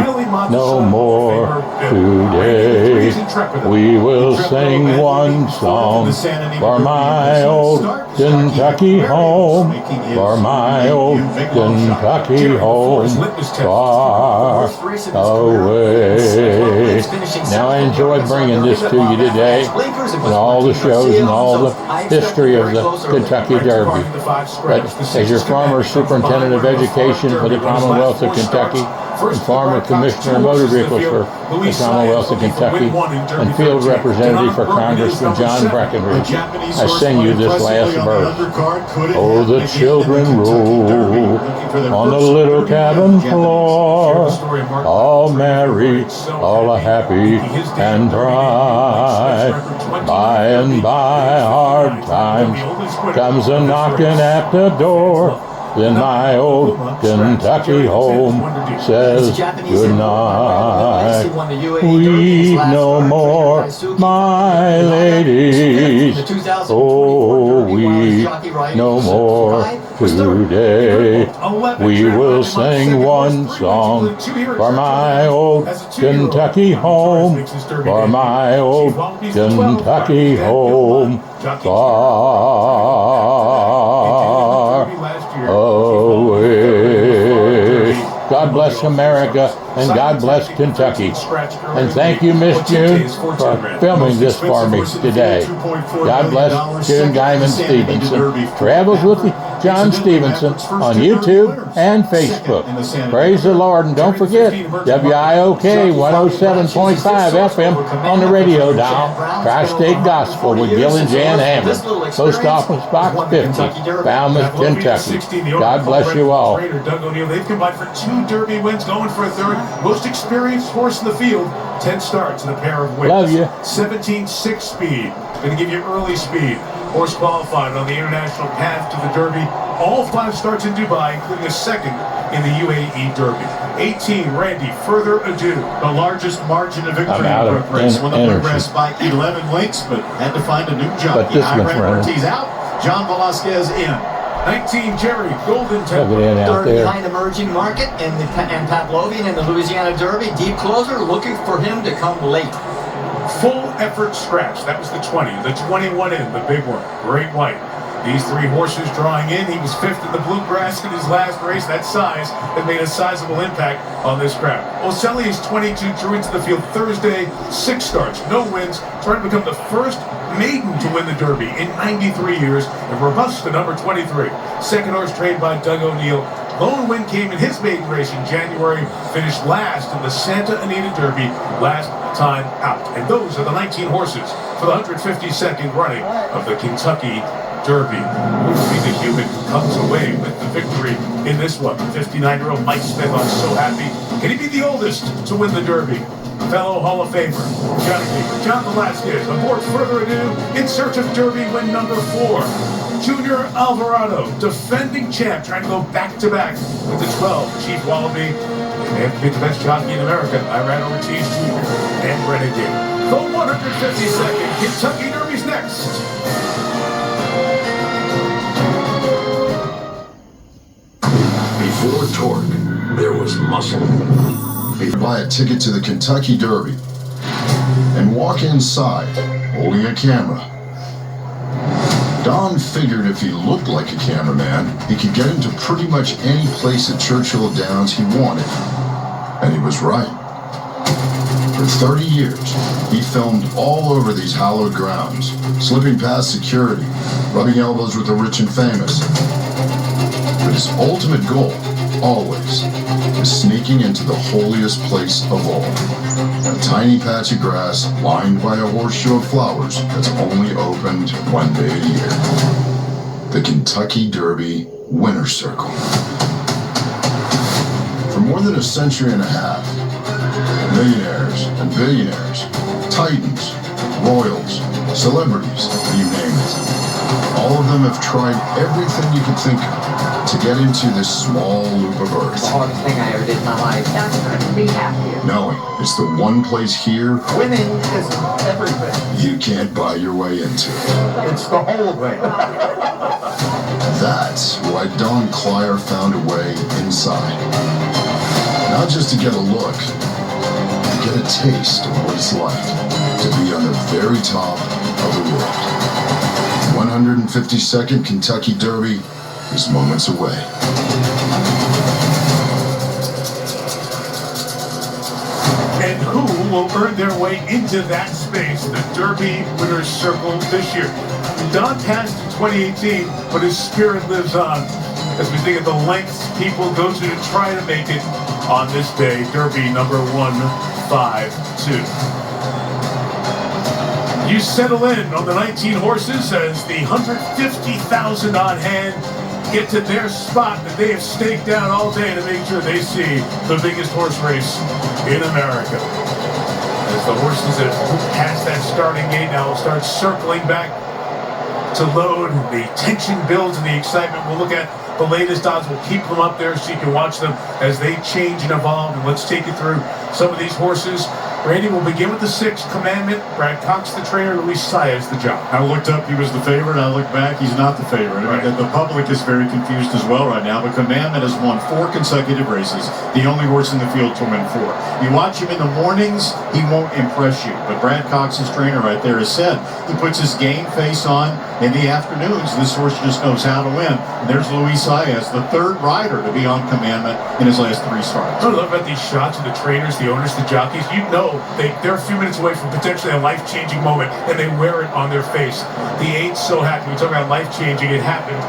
[SPEAKER 10] no more today. We will sing one song for my old Kentucky home, for my old Kentucky home, far away. Now I enjoy bringing this to you today, and all the shows and all the history of the Kentucky Derby. But as your former superintendent of education for the Commonwealth of Kentucky, and former commissioner of motor vehicles for the Commonwealth of Kentucky, and field representative for Congressman John Breckinridge, I sing you this last verse. Oh, the children roll on the little cabin floor, all merry, all happy and bright. By and by hard times comes a knocking at the door. Then my old Kentucky home says goodnight. Weep no more, my ladies. Oh, weep no more today. We will sing one song for my old Kentucky home, for my old Kentucky home, far away. God bless America and God bless Kentucky. And thank you, Miss June, for filming this for me today. God bless June Guyman Stephenson. Travels with John Stephenson on YouTube and Facebook. Praise the Lord, and don't forget WIOK 107.5 FM on the radio dial. Tri-State Gospel with Gil and Jan Hammond. Post Office Box 50, Falmouth, Kentucky. God bless you all.
[SPEAKER 2] Doug O'Neill, they've combined for 2 Derby wins, going for a 3rd. Most experienced horse in the field. 10 starts and a pair of wins.
[SPEAKER 10] Love you.
[SPEAKER 2] 17.6 speed. Going to give you early speed. Horse qualified on the international path to the Derby. All 5 starts in Dubai, including a 2nd in the UAE Derby. 18, Randy, Further Ado.
[SPEAKER 11] The largest margin of victory in the race. Won the bluegrass by 11 lengths, but had to find a new jockey. Iran Ortiz out. John Velasquez in.
[SPEAKER 2] 19, Jerry, Golden
[SPEAKER 10] Temple.
[SPEAKER 31] Third behind Emerging Market and Pavlovian in the Louisiana Derby. Deep closer, looking for him to come late.
[SPEAKER 2] Full effort scratch. That was the 20. The 21 in, the big one. Great White. These 3 horses drawing in. He was 5th in the bluegrass in his last race. That size had made a sizable impact on this crowd. Ocelli is 22, drew into the field Thursday. 6 starts, no wins. Trying to become the first maiden to win the Derby in 93 years. And Robust, the number 23. 2nd horse trained by Doug O'Neill. Lone win came in his maiden race in January. Finished last in the Santa Anita Derby last time out. And those are the 19 horses for the 152nd running of the Kentucky Derby. Who will be the human who comes away with the victory in this one? 59-year-old Mike Smith, I'm so happy. Can he be the oldest to win the Derby? Fellow Hall of Famer, John Velasquez, aboard Further Ado, in search of Derby win number 4. Junior Alvarado, defending champ, trying to go back-to-back with the 12. Chief Wallaby, they have to be the best jockey in America. Iran Ortiz Jr. and Renegade. The 152nd Kentucky Derby's next.
[SPEAKER 12] Before torque, there was muscle. Buy a ticket to the Kentucky Derby and walk inside holding a camera. Don figured if he looked like a cameraman, he could get into pretty much any place at Churchill Downs he wanted. And he was right. For 30 years, he filmed all over these hallowed grounds, slipping past security, rubbing elbows with the rich and famous. But his ultimate goal, always, is sneaking into the holiest place of all. A tiny patch of grass lined by a horseshoe of flowers that's only opened 1 day a year. The Kentucky Derby Winner's Circle. For For more than a century and a half, millionaires and billionaires, titans, royals, celebrities, you name it. All of them have tried everything you could think of to get into this small loop of Earth.
[SPEAKER 31] The hardest thing I ever did in my life. That's good to be happy.
[SPEAKER 12] Knowing it's the one place here
[SPEAKER 31] Winning is everything.
[SPEAKER 12] you can't buy your way into.
[SPEAKER 31] It's the whole way.
[SPEAKER 12] That's why Don Clyer found a way inside. Not just to get a look, to get a taste of what it's like to be on the very top of the world. 152nd Kentucky Derby is moments away.
[SPEAKER 2] And who will earn their way into that space, the Derby Winners Circle this year? Don passed in 2018, but his spirit lives on as we think of the lengths people go to try to make it on this day, Derby number 152. You settle in on the 19 horses as the 150,000 odd hand get to their spot that they have staked out all day to make sure they see the biggest horse race in America. As the horses that pass that starting gate now will start circling back to load, the tension builds and the excitement. We'll look at the latest odds. We'll keep them up there so you can watch them as they change and evolve. And let's take you through some of these horses. Randy, we'll begin with the 6th Commandment. Brad Cox, the trainer. Luis Saez, the jock.
[SPEAKER 11] I looked up, he was the favorite. I looked back, he's not the favorite.
[SPEAKER 2] Right.
[SPEAKER 11] I mean, the public is very confused as well right now, but Commandment has won 4 consecutive races. The only horse in the field to win 4. You watch him in the mornings, he won't impress you. But Brad Cox's trainer right there has said he puts his game face on. In the afternoons, this horse just knows how to win. And there's Luis Saez, the 3rd rider to be on Commandment in his last 3 starts.
[SPEAKER 2] I love about these shots of the trainers, the owners, the jockeys. You know they're a few minutes away from potentially a life-changing moment, and they wear it on their face. The 8's so happy. We talk about life-changing. It happened,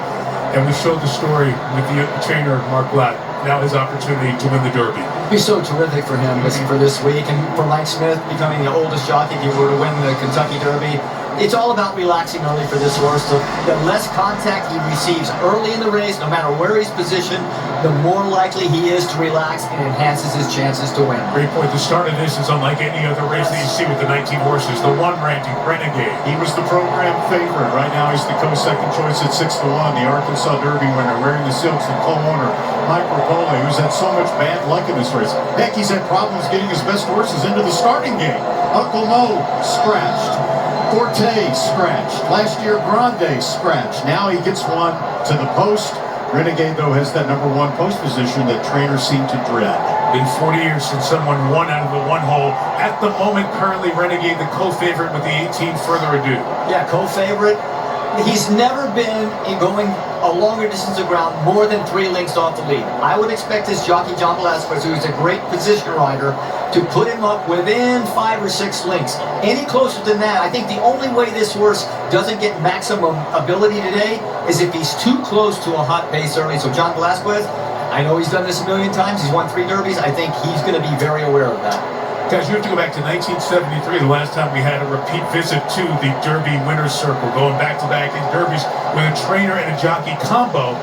[SPEAKER 2] and we showed the story with the trainer, Mark Blatt. Now his opportunity to win the Derby.
[SPEAKER 31] It'd be so terrific for him for this week, and for Mike Smith becoming the oldest jockey if he were to win the Kentucky Derby. It's all about relaxing early for this horse. So the less contact he receives early in the race, no matter where he's positioned, the more likely he is to relax and enhances his chances to win.
[SPEAKER 2] Great point. The start of this is unlike any other race that you see with the 19 horses. The 1 ranking, Renegade.
[SPEAKER 11] He was the program favorite. Right now he's the co-second choice at 6-1. The Arkansas Derby winner, wearing the silks, and co-owner Mike Rapoli, who's had so much bad luck in this race. Heck, he's had problems getting his best horses into the starting gate. Uncle Mo scratched. Forte scratched. Last year, Grande scratched. Now he gets one to the post. Renegade, though, has that number 1 post position that trainers seem to dread.
[SPEAKER 2] Been 40 years since someone won out of the 1 hole. At the moment, currently Renegade the co-favorite with the 18 further ado.
[SPEAKER 31] Yeah, co-favorite. He's never been going a longer distance of ground more than 3 lengths off the lead. I would expect his jockey, John Velasquez, who's a great position rider, to put him up within 5 or 6 lengths. Any closer than that, I think the only way this horse doesn't get maximum ability today is if he's too close to a hot pace early. So John Velasquez, I know he's done this a million times. He's won 3 Derbies. I think he's going to be very aware of that.
[SPEAKER 2] Guys, you have to go back to 1973, the last time we had a repeat visit to the Derby Winners Circle, going back-to-back in Derbies with a trainer and a jockey combo.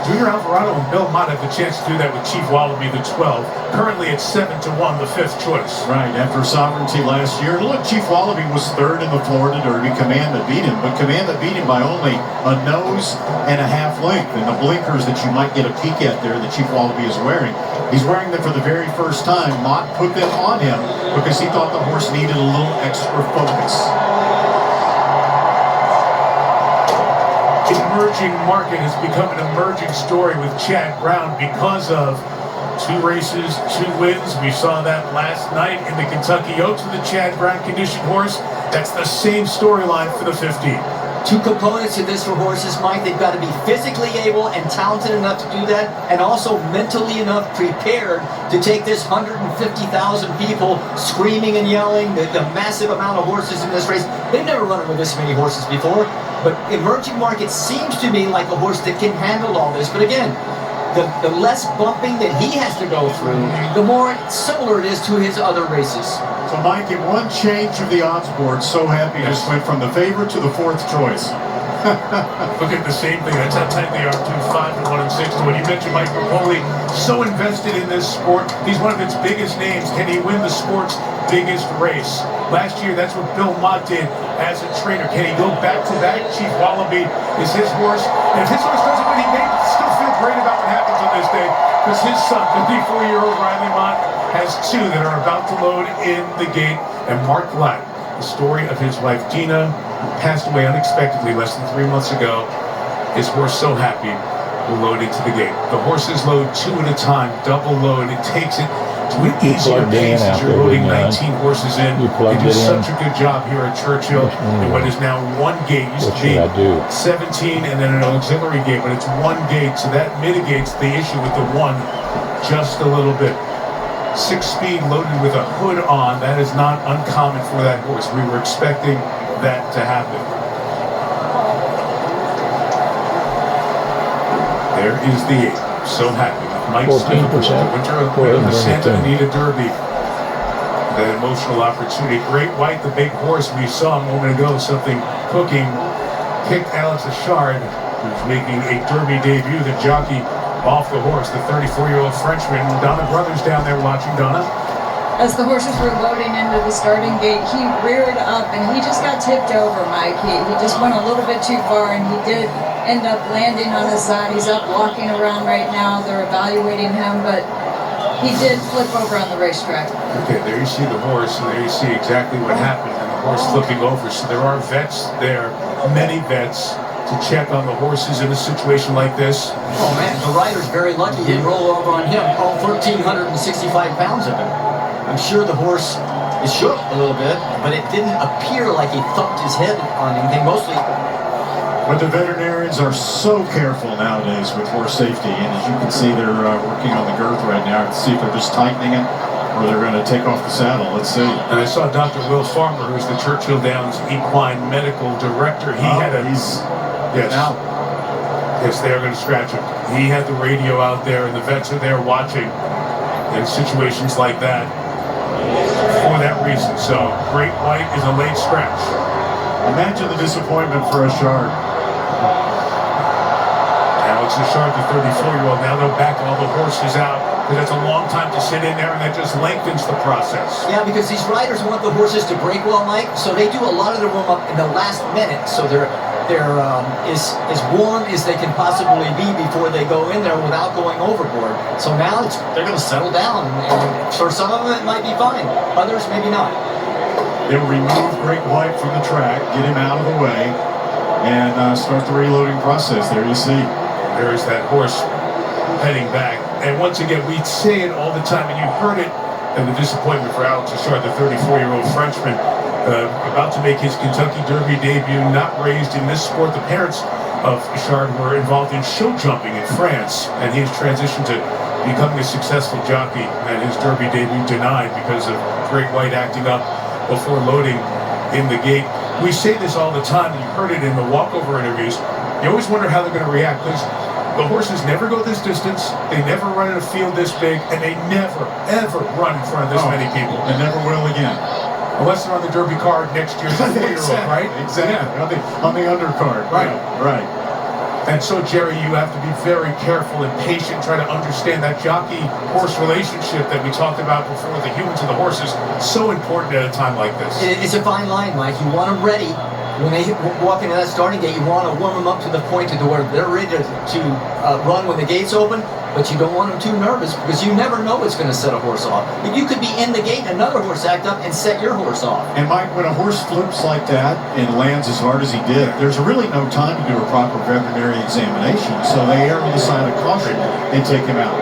[SPEAKER 2] Junior Alvarado and Bill Mott have the chance to do that with Chief Wallaby, the 12. Currently at 7-1, the 5th choice.
[SPEAKER 11] Right, after Sovereignty last year. Look, Chief Wallaby was 3rd in the Florida Derby. Commandment beat him, but Commandment beat him by only a nose and a half length. And the blinkers that you might get a peek at there that Chief Wallaby is wearing, he's wearing them for the very first time. Mott put them on him because he thought the horse needed a little extra focus.
[SPEAKER 2] Emerging market has become an emerging story with Chad Brown because of 2 races, 2 wins. We saw that last night in the Kentucky Oaks with the Chad Brown conditioned horse. That's the same storyline for the 15.
[SPEAKER 31] 2 components to this for horses, Mike. They've got to be physically able and talented enough to do that, and also mentally enough prepared to take this 150,000 people screaming and yelling, the massive amount of horses in this race. They've never run it with this many horses before, but Emerging Market seems to me like a horse that can handle all this. But again, the less bumping that he has to go through, the more similar it is to his other races.
[SPEAKER 11] So, Mike, in one change of the odds board, So Happy just went from the favorite to the 4th choice.
[SPEAKER 2] Look at the same thing. That's how tight they are, 2-5 and 1 and 6 to 1. You mentioned Mike Rapoli, so invested in this sport. He's one of its biggest names. Can he win the sport's biggest race? Last year, that's what Bill Mott did as a trainer. Can he go back-to-back? Chief Wallaby is his horse. And if his horse doesn't win, he may still feel great about what happens on this day, because his son, 54-year-old Riley Mott, has two that are about to load in the gate. And Mark Black, the story of his wife Gina, who passed away unexpectedly less than 3 months ago. His horse, So Happy, will load into the gate. The horses load two at a time, double load. It takes it to an easier pace as you're loading 19 horses in. They do such a good job here at Churchill in what is now one gate. Used to be 17 and then an auxiliary gate, but it's one gate, so that mitigates the issue with the one just a little bit. 6-speed loaded with a hood on, that is not uncommon for that horse. We were expecting that to happen. There is the 8. So Happy. Mike Smith, the winter of the Santa Anita Derby. The emotional opportunity. Great White, the big horse we saw a moment ago, something cooking, kicked Alex Achard, who's making a Derby debut. The jockey off the horse, the 34-year-old Frenchman. Donna Brothers down there watching. Donna?
[SPEAKER 5] As the horses were loading into the starting gate, he reared up and he just got tipped over, Mike. He just went a little bit too far, and he did end up landing on his side. He's up walking around right now. They're evaluating him, but he did flip over on the racetrack.
[SPEAKER 2] Okay, there you see the horse, and there you see exactly what happened, and the horse flipping over. So there are vets there, many vets, to check on the horses in a situation like this.
[SPEAKER 31] Oh man, the rider's very lucky he didn't roll over on him. All 1,365 pounds of him. I'm sure the horse is shook a little bit, but it didn't appear like he thumped his head on anything, mostly.
[SPEAKER 11] But the veterinarians are so careful nowadays with horse safety, and as you can see, they're working on the girth right now to see if they're just tightening it or they're going to take off the saddle. Let's see.
[SPEAKER 2] And I saw Dr. Will Farmer, who's the Churchill Downs Equine Medical Director. He had a... Yes. Yes, they are going to scratch him. He had the radio out there, and the vets are there watching in situations like that for that reason. So, Great White is a late scratch.
[SPEAKER 11] Imagine the disappointment for Achard.
[SPEAKER 2] Alex Achard, the 34-year-old, now they'll back all the horses out, because that's a long time to sit in there, and that just lengthens the process.
[SPEAKER 31] Yeah, because these riders want the horses to break well, Mike, so they do a lot of their warm-up in the last minute, so they're as warm as they can possibly be before they go in there without going overboard. So now they're going to settle down, and for some of them it might be fine, others maybe not.
[SPEAKER 11] They'll remove Great White from the track, get him out of the way, and start the reloading process. There you see.
[SPEAKER 2] There is that horse heading back. And once again, we say it all the time, and you heard it, and the disappointment for Alex Achard, the 34-year-old Frenchman, about to make his Kentucky Derby debut, not raised in this sport. The parents of Achard were involved in show jumping in France, and he has transitioned to becoming a successful jockey, and his Derby debut denied because of Great White acting up before loading in the gate. We say this all the time, and you heard it in the walkover interviews. You always wonder how they're going to react, because the horses never go this distance, they never run in a field this big, and they never, ever run in front of this many people.
[SPEAKER 11] And never will again.
[SPEAKER 2] Unless they're on the Derby card next year's 4-year-old, right?
[SPEAKER 11] Exactly. Yeah. On the undercard.
[SPEAKER 2] Right.
[SPEAKER 11] Yeah, right.
[SPEAKER 2] And so, Jerry, you have to be very careful and patient, try to understand that jockey-horse relationship that we talked about before, the humans and the horses, so important at a time like this.
[SPEAKER 31] It's a fine line, Mike. You want them ready. When they walk into that starting gate, you want to warm them up to the point to where they're ready to run when the gates open, but you don't want them too nervous, because you never know what's going to set a horse off. You could be in the gate and another horse act up and set your horse off.
[SPEAKER 11] And Mike, when a horse flips like that and lands as hard as he did, there's really no time to do a proper veterinary examination, so they err on the side of caution and take him out.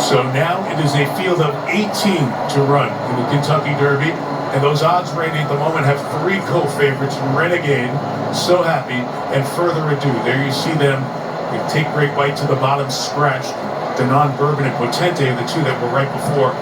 [SPEAKER 2] So now it is a field of 18 to run in the Kentucky Derby. And those odds rating at the moment have 3 co-favorites, Renegade, So Happy, and Further Ado. There you see them. They take Great White to the bottom, scratched. Denon Bourbon and Potente are the 2 that were right before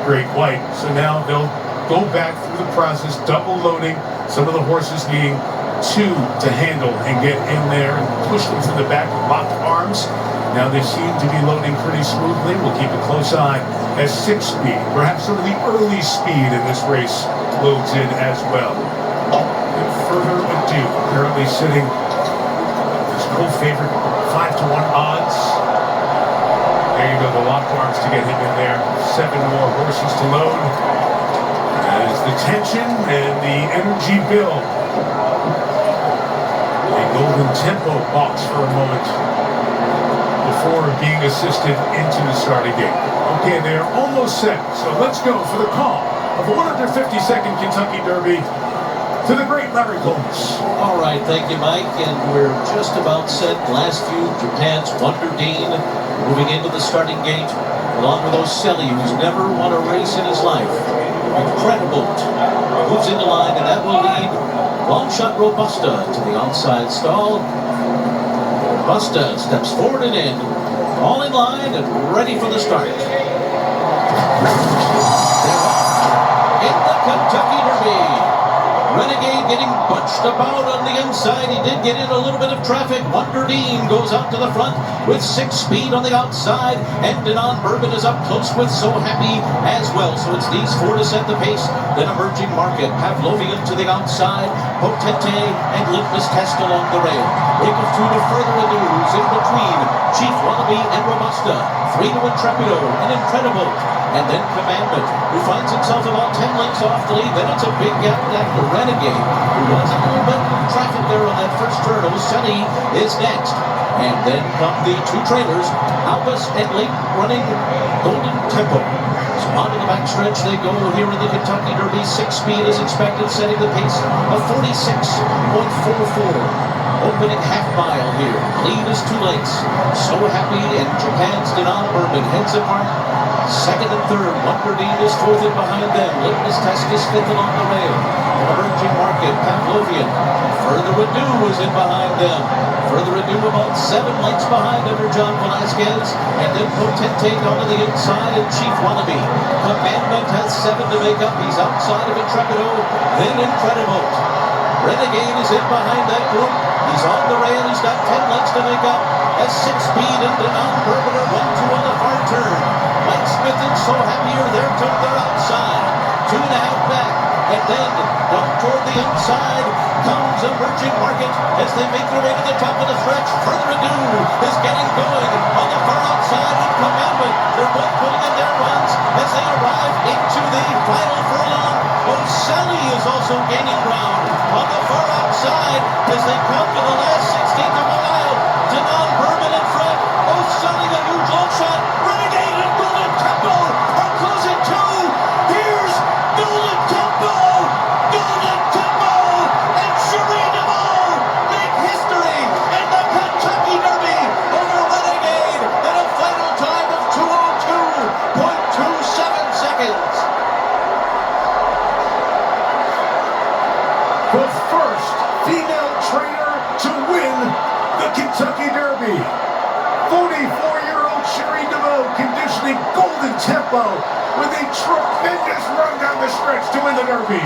[SPEAKER 2] Great White. So now they'll go back through the process, double loading, some of the horses needing 2 to handle and get in there and push them from the back with locked arms. Now they seem to be loading pretty smoothly. We'll keep a close eye as 6-speed, perhaps some of the early speed in this race loads in as well. And further ado, currently sitting this co-favorite 5-to-1 odds. There you go, the lock arms to get him in there. 7 more horses to load. As the tension and the energy build. A golden tempo box for a moment before being assisted into the starting gate. Okay, they're almost set, so let's go for the call of the 152nd Kentucky Derby to the great Larry Combs.
[SPEAKER 15] All right, thank you, Mike, and we're just about set. Last few, Japan's Wonder Dean moving into the starting gate, along with Ocelli, who's never won a race in his life. Incredible moves into line, and that will lead Long Shot Robusta to the outside stall. Robusta steps forward and in, all in line and ready for the start. In the Kentucky Derby, Renegade getting bunched about on the inside. He did get in a little bit of traffic. Wonder Dean goes out to the front with 6 speed on the outside. And Denon Bourbon is up close with So Happy as well. So it's these 4 to set the pace. Then Emerging Market, Pavlovian to the outside. Potente and Litmus Test along the rail. Break of 2 to Further Ado's in between. Chief Wallaby and Robusta. 3 to Intrepido and Incredible. And then Commandment, who finds himself about 10 lengths off the lead. Then it's a big gap after Renegade, who was a little bit of traffic there on that first turn. Ocelli is next. And then come the 2 trailers, Albus and late running Golden Tempo. So onto the backstretch they go here in the Kentucky Derby. 6 speed is expected, setting the pace of 46.44. Opening half mile here. Lead is 2 lengths. So Happy and Japan's Denon Bourbon heads apart. Second and third, Wonder Dean is 4th in behind them. Litmus Test is 5th along the rail. And Emerging Market, Pavlovian. Further Ado is in behind them. Further Ado about 7 lengths behind under John Velasquez. And then Potente down to the inside and Chief Wallaby. Commandment has 7 to make up. He's outside of Intrepido. Then Incredible. Renegade is in behind that group. He's on the rail. He's got 10 lengths to make up. As 6 speed and Denon Bourbon are 1-2 on the far turn. Mike Smith and So Happy are there to their outside. 2.5 back. And then down toward the inside comes Emerging Market as they make their way to the top of the stretch. Further Ado is getting going on the far outside with Commandment. They're both putting in their runs as they arrive into the final furlong. Ocelli is also gaining ground on the far outside as they come to the last 16th of a mile. Denon Bourbon in front. Ocelli, a huge long shot. Renegade and Golden Tempo are closing too. Here's Golden Tempo. Golden Tempo and Cherie DeVoe make history in the Kentucky Derby over Renegade at a final time of 2:02.27 seconds.
[SPEAKER 2] The first female trainer to win the Kentucky Derby. 44-year-old Cherie DeVoe conditioning Golden Tempo with a tremendous run down the stretch to win the Derby.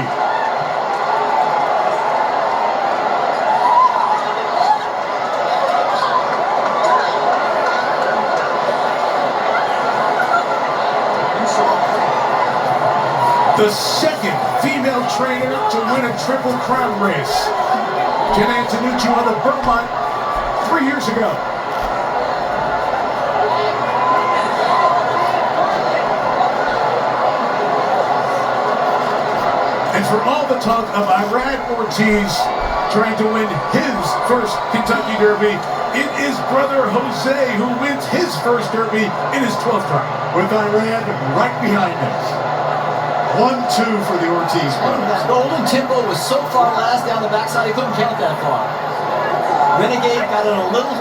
[SPEAKER 2] The second female trainer to win a Triple Crown race. Jen Antonucci won the Vermont 3 years ago. And for all the talk of Irad Ortiz trying to win his first Kentucky Derby, it is brother Jose who wins his first Derby in his 12th try.
[SPEAKER 11] With Irad right behind us. 1-2 for the Ortiz brothers.
[SPEAKER 31] Golden Tempo was so far last down the backside, he couldn't count that far. Renegade got in a little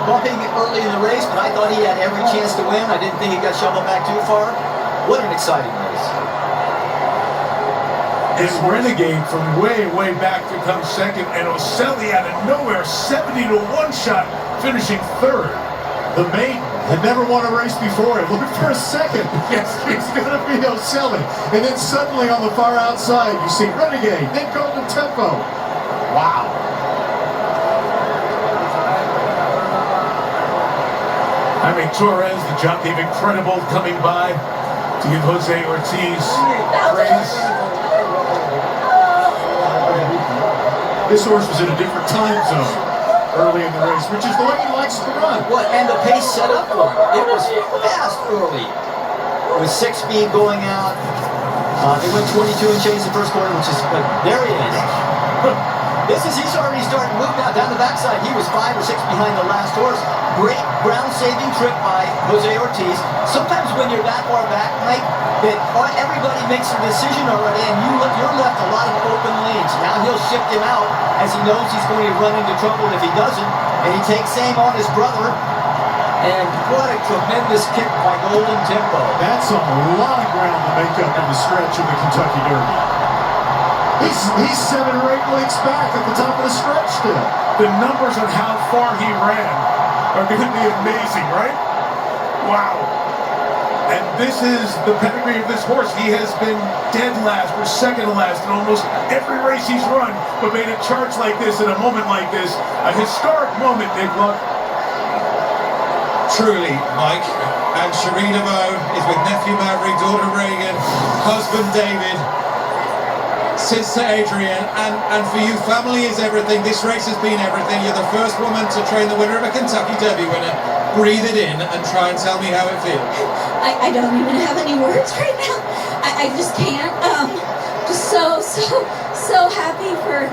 [SPEAKER 31] bumping early in the race, but I thought he had every chance to win. I didn't think he got shoveled back too far. What an exciting race.
[SPEAKER 2] And Renegade from way, way back to come second, and Ocelli out of nowhere, 70-1 shot, finishing 3rd.
[SPEAKER 11] The maiden had never won a race before. It looked for a second. Yes, it's going to be Ocelli. And then suddenly on the far outside, you see Renegade, then Golden Tempo. Wow.
[SPEAKER 2] Jaime Torres, the jockey of Incredible, coming by to give Jose Ortiz praise.
[SPEAKER 11] This horse was in a different time zone early in the race, which is the way he likes to run.
[SPEAKER 31] What? And the pace set up for him. It was fast early. With 6 speed going out. They went 22 and change the first quarter, which is, but there he is. He's already starting to move now down the backside. He was 5 or 6 behind the last horse. Great ground-saving trip by Jose Ortiz. Sometimes when you're that far back, Mike, that everybody makes a decision already, and you're left a lot of open lanes. Now he'll shift him out as he knows he's going to run into trouble if he doesn't, and he takes aim on his brother. And what a tremendous kick by Golden Tempo.
[SPEAKER 11] That's a lot of ground to make up in the stretch of the Kentucky Derby. He's 7 or 8 lengths back at the top of the stretch still.
[SPEAKER 2] The numbers on how far he ran are going to be amazing, right? Wow. And this is the pedigree of this horse. He has been dead last or second to last in almost every race he's run, but made a charge like this in a moment like this. A historic moment, Nick Luck.
[SPEAKER 16] Truly, Mike. And Cherie DeVaux is with nephew Maverick, daughter Reagan, husband David, sister Adrian, and for you, family is everything. This race has been everything. You're the first woman to train the winner of a Kentucky Derby winner. Breathe it in and try and tell me how it feels.
[SPEAKER 17] I don't even have any words right now. I just can't. Just so happy for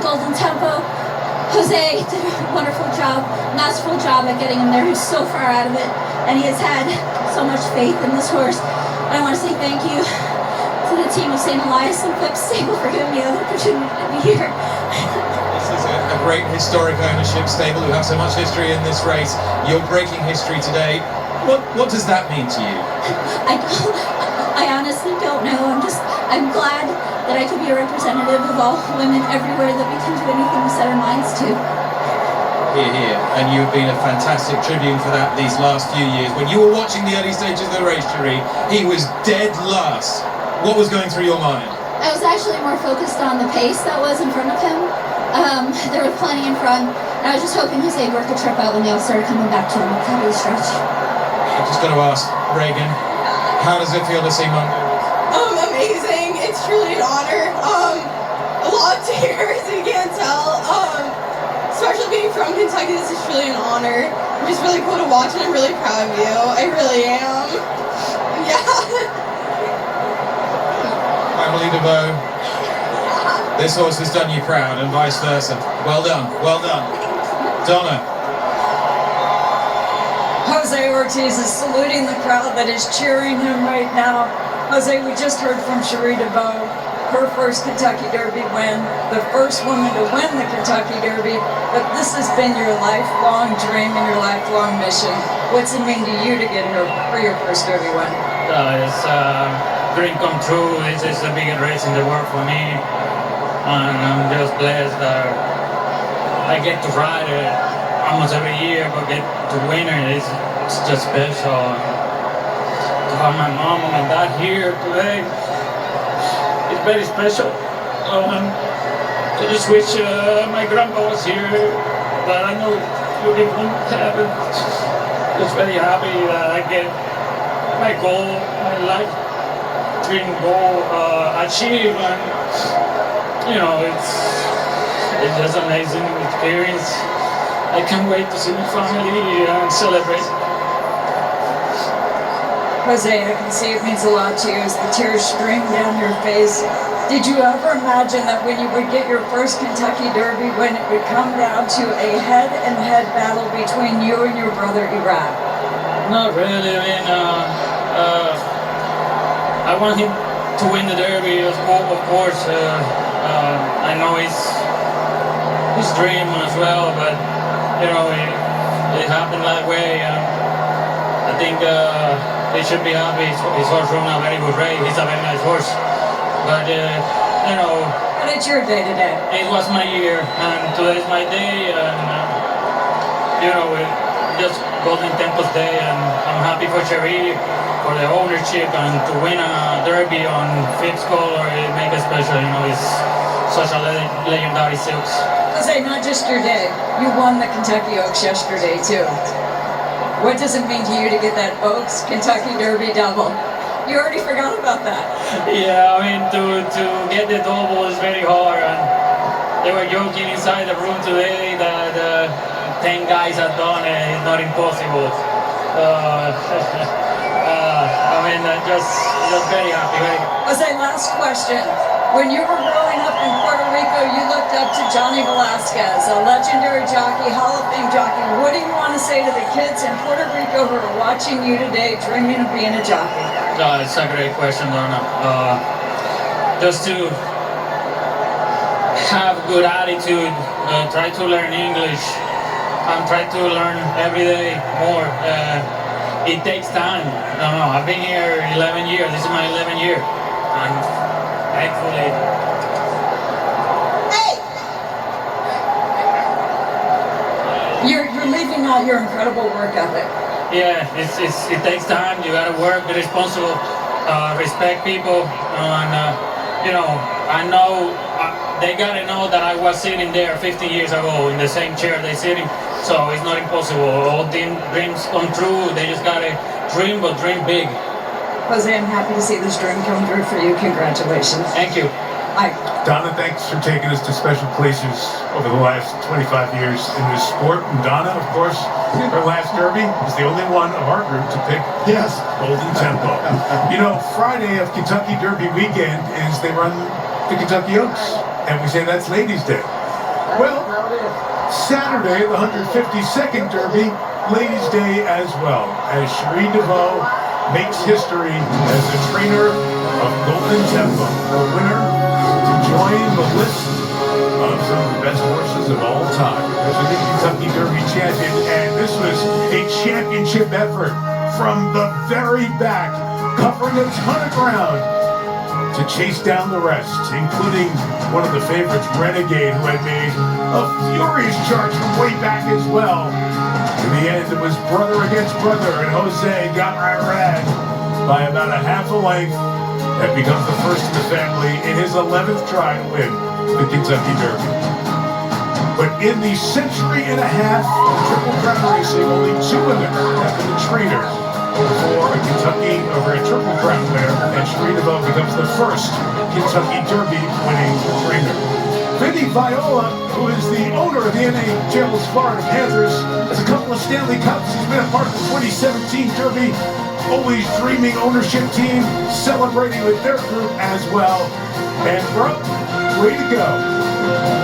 [SPEAKER 17] Golden Tempo. Jose did a wonderful job, masterful job at getting him there. He's so far out of it, and he has had so much faith in this horse. I want to say thank you to the team of St. Elias and Flip Stable for giving me the opportunity to be here.
[SPEAKER 16] This is a great historic ownership stable who have so much history in this race. You're breaking history today. What does that mean to you?
[SPEAKER 17] I honestly don't know. I'm glad that I could be a representative of all women everywhere, that we can do anything we set our minds to.
[SPEAKER 16] Here. And you've been a fantastic tribune for that these last few years. When you were watching the early stages of the race, Cherie, he was dead last. What was going through your mind?
[SPEAKER 17] I was actually more focused on the pace that was in front of him. There was plenty in front, and I was just hoping Jose worked a trip out when they all started coming back to him at the top of the stretch.
[SPEAKER 16] I'm just going to ask, Reagan, how does it feel to see Mongo?
[SPEAKER 19] Amazing. It's truly an honor. A lot of tears, you can't tell. Especially being from Kentucky, this is truly an honor. It's just really cool to watch, and I'm really proud of you. I really am. Yeah.
[SPEAKER 16] Family DeVaux, this horse has done you proud, and vice versa. Well done, well done. Donna.
[SPEAKER 5] Jose Ortiz is saluting the crowd that is cheering him right now. Jose, we just heard from Cherie DeVaux, her first Kentucky Derby win, the first woman to win the Kentucky Derby, but this has been your lifelong dream and your lifelong mission. What's it mean to you to get here for your first Derby win?
[SPEAKER 20] It's a dream come true. This is the biggest race in the world for me, and I'm just blessed that I get to ride it almost every year, but get to win it is just special. To have my mom and my dad here today, it's very special. I just wish my grandpa was here, but I know you didn't have it. Just very happy that I get my goal, my life dream goal achieved, and you know, it's just an amazing experience. I can't wait to see my family and celebrate.
[SPEAKER 5] Jose, I can see it means a lot to you as the tears stream down your face. Did you ever imagine that when you would get your first Kentucky Derby, when it would come down to a head-and-head battle between you and your brother, Iraq?
[SPEAKER 20] Not really. I mean, I want him to win the Derby, of course. I know it's his dream as well, but you know, it happened that way. I think he should be happy. His horse run a very good race. He's a very nice horse. But, you know...
[SPEAKER 5] But it's your day today.
[SPEAKER 20] It was my year, and today's my day, and, you know, just Golden Tempo's day, and I'm happy for Cherie, for the ownership, and to win a Derby on fifth color, it makes it special, you know, it's such a legendary silks.
[SPEAKER 5] Jose, not just your day, you won the Kentucky Oaks yesterday, too. What does it mean to you to get that Oaks Kentucky Derby double? You already forgot about that.
[SPEAKER 20] Yeah, I mean, to get the double is very hard, and they were joking inside the room today that 10 guys have done it. It's not impossible. I mean, just very happy.
[SPEAKER 5] Jose, last question. When you were growing up in Puerto Rico, you looked up to Johnny Velasquez, a legendary jockey, Hall of Fame jockey. What do you want to say to the kids in Puerto Rico who are watching you today, dreaming of being a jockey?
[SPEAKER 20] It's a great question, Donna. Just to have good attitude, try to learn English, and try to learn every day more. It takes time. I don't know. I've been here 11 years. This is my 11th year, and thankfully.
[SPEAKER 5] You're leaving out your incredible work ethic.
[SPEAKER 20] Yeah, it takes time. You gotta work, be responsible, respect people, and you know, I know they gotta know that I was sitting there 15 years ago in the same chair they're sitting. So it's not impossible. All dreams come true. They just gotta dream, but dream big.
[SPEAKER 5] Jose, I'm happy to see this dream come through for you. Congratulations.
[SPEAKER 20] Thank you.
[SPEAKER 5] Hi.
[SPEAKER 2] Donna, thanks for taking us to special places over the last 25 years in this sport. And Donna, of course, her last Derby was the only one of our group to pick Golden Tempo. You know, Friday of Kentucky Derby weekend is they run the Kentucky Oaks, and we say that's Ladies' Day. Well, Saturday, the 152nd Derby, Ladies' Day as well, as Cherie DeVoe makes history as the trainer of Golden Tempo, the winner to join the list of some of the best horses of all time. There's a new Kentucky Derby champion, and this was a championship effort from the very back, covering a ton of ground to chase down the rest, including one of the favorites, Renegade, who had made a furious charge from way back as well. In the end, it was brother against brother, and Jose got Irad by about a half a length and becomes the first in the family in his 11th try to win the Kentucky Derby. But in the century and a half of Triple Crown racing, only 2 of them have been the trainers for a Kentucky over a Triple Crown winner, and Cherie DeVoe becomes the first Kentucky Derby winning trainer. Vinny Viola, who is the owner of the NHL's Florida Panthers, has a couple of Stanley Cups. He's been a part of the 2017 Derby, always dreaming ownership team, celebrating with their group as well. And bro, way to go.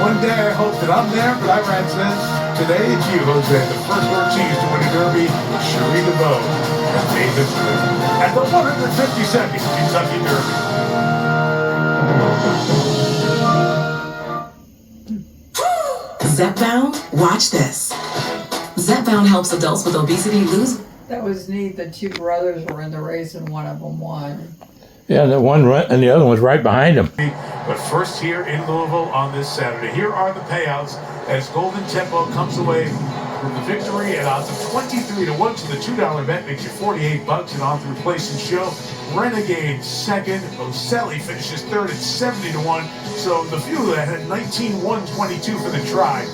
[SPEAKER 2] One day I hope that I'm there, but Irad says, today it's you, Jose, the first Ortiz to win a Derby, Cherie DeVoe. At the 152nd Kentucky Derby.
[SPEAKER 3] Zepbound, watch this. Zepbound helps adults with obesity lose.
[SPEAKER 5] That was neat. The 2 brothers were in the race and one of them won.
[SPEAKER 10] Yeah, the one and the other one's right behind him.
[SPEAKER 2] But first here in Louisville on this Saturday. Here are the payouts as Golden Tempo comes away with the victory at odds of 23-1 to the $2 bet makes you $48, and on through place and show. Renegade second. Oselli finishes third at 70-1. So the few that had 19-1-22 for the try,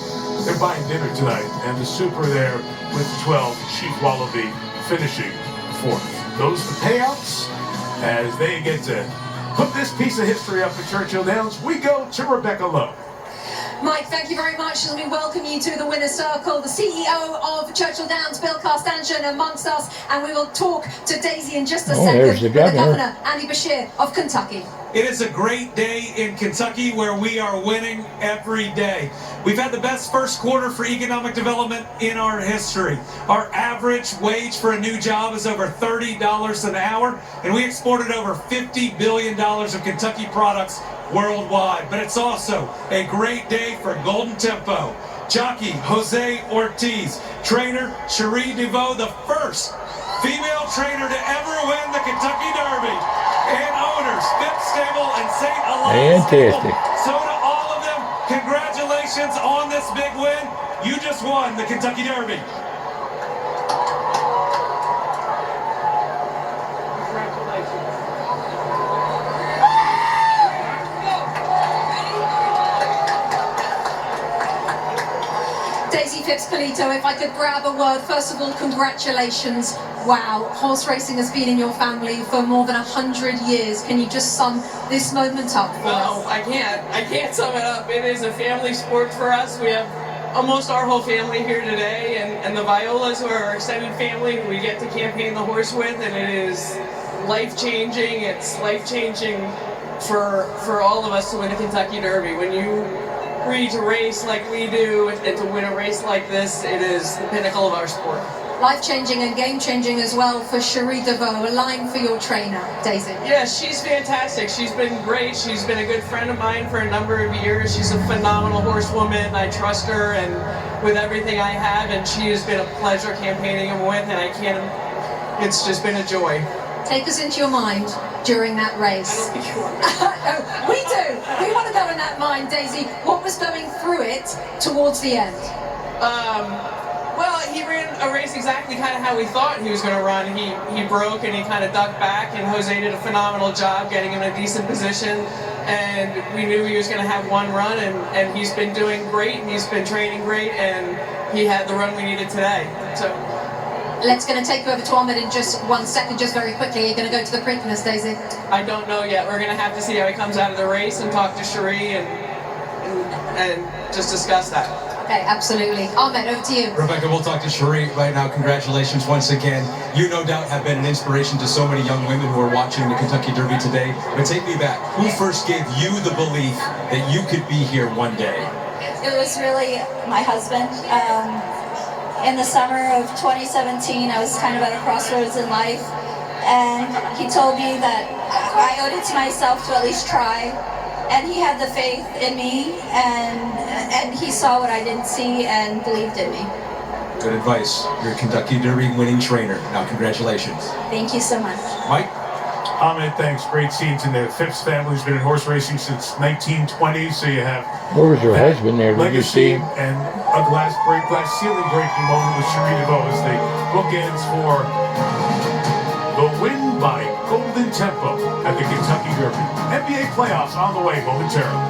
[SPEAKER 2] they're buying dinner tonight. And the super there with 12, Chief Wallaby finishing fourth. Those the payouts as they get to put this piece of history up at Churchill Downs. We go to Rebecca Lowe.
[SPEAKER 18] Mike, thank you very much. Let me welcome you to the Winner's Circle. The CEO of Churchill Downs, Bill Carstantian, amongst us, and we will talk to Daisy in just a second.
[SPEAKER 10] There's the governor.
[SPEAKER 18] Andy Bashir of Kentucky.
[SPEAKER 21] It is a great day in Kentucky where we are winning every day. We've had the best first quarter for economic development in our history. Our average wage for a new job is over $30 an hour, and we exported over $50 billion of Kentucky products worldwide. But it's also a great day for Golden Tempo. Jockey Jose Ortiz, trainer Cherie DeVoe, the first female trainer to ever win the Kentucky Derby, and owners Phipps Stable and St. Elias
[SPEAKER 10] Fantastic.
[SPEAKER 21] Stable. So to all of them, congratulations on this big win. You just won the Kentucky Derby.
[SPEAKER 18] Daisy, Phipps Polito, if I could grab a word, first of all, congratulations. Wow, horse racing has been in your family for more than 100 years. Can you just sum this moment up for us?
[SPEAKER 7] I can't sum it up. It is a family sport for us. We have almost our whole family here today, and the Violas are our extended family who we get to campaign the horse with, and it is life-changing. It's life-changing for all of us to win the Kentucky Derby. When you agree to race like we do and to win a race like this, it is the pinnacle of our sport.
[SPEAKER 18] Life-changing and game-changing as well for Cherie DeVoe, a line for your trainer, Daisy.
[SPEAKER 7] Yeah, she's fantastic. She's been great. She's been a good friend of mine for a number of years. She's a phenomenal horsewoman. I trust her and with everything I have, and she has been a pleasure campaigning with, and it's just been a joy.
[SPEAKER 18] Take us into your mind during that race.
[SPEAKER 7] I don't think you want.
[SPEAKER 18] We do. We want to go in that mind, Daisy. What was going through it towards the end?
[SPEAKER 7] Well, he ran a race exactly kind of how we thought he was going to run. He broke and he kind of ducked back, and Jose did a phenomenal job getting him in a decent position. And we knew he was going to have one run, and he's been doing great, and he's been training great, and he had the run we needed today. So.
[SPEAKER 18] Let's going to take you over to Ahmed in just 1 second, just very quickly. You're going to go to the Preakness, Daisy?
[SPEAKER 7] I don't know yet. We're going to have to see how he comes out of the race and talk to Cherie and just discuss that.
[SPEAKER 18] Okay, absolutely. Ahmed, over to you.
[SPEAKER 8] Rebecca, we'll talk to Cherie right now. Congratulations once again. You no doubt have been an inspiration to so many young women who are watching the Kentucky Derby today. But take me back. Who first gave you the belief that you could be here one day?
[SPEAKER 17] It was really my husband. In the summer of 2017, I was kind of at a crossroads in life, and he told me that I owed it to myself to at least try, and he had the faith in me, and he saw what I didn't see and believed in me.
[SPEAKER 8] Good advice. You're a Kentucky Derby winning trainer. Now, congratulations.
[SPEAKER 17] Thank you so much.
[SPEAKER 8] Mike?
[SPEAKER 11] Ahmed, thanks. Great scenes in the Phipps family who's been in horse racing since 1920, so you have
[SPEAKER 10] Where was your husband there? Did you see him?
[SPEAKER 11] And a glass ceiling breaking moment with Cherie DeVoe as the bookends for the win by Golden Tempo at the Kentucky Derby. NBA playoffs on the way momentarily.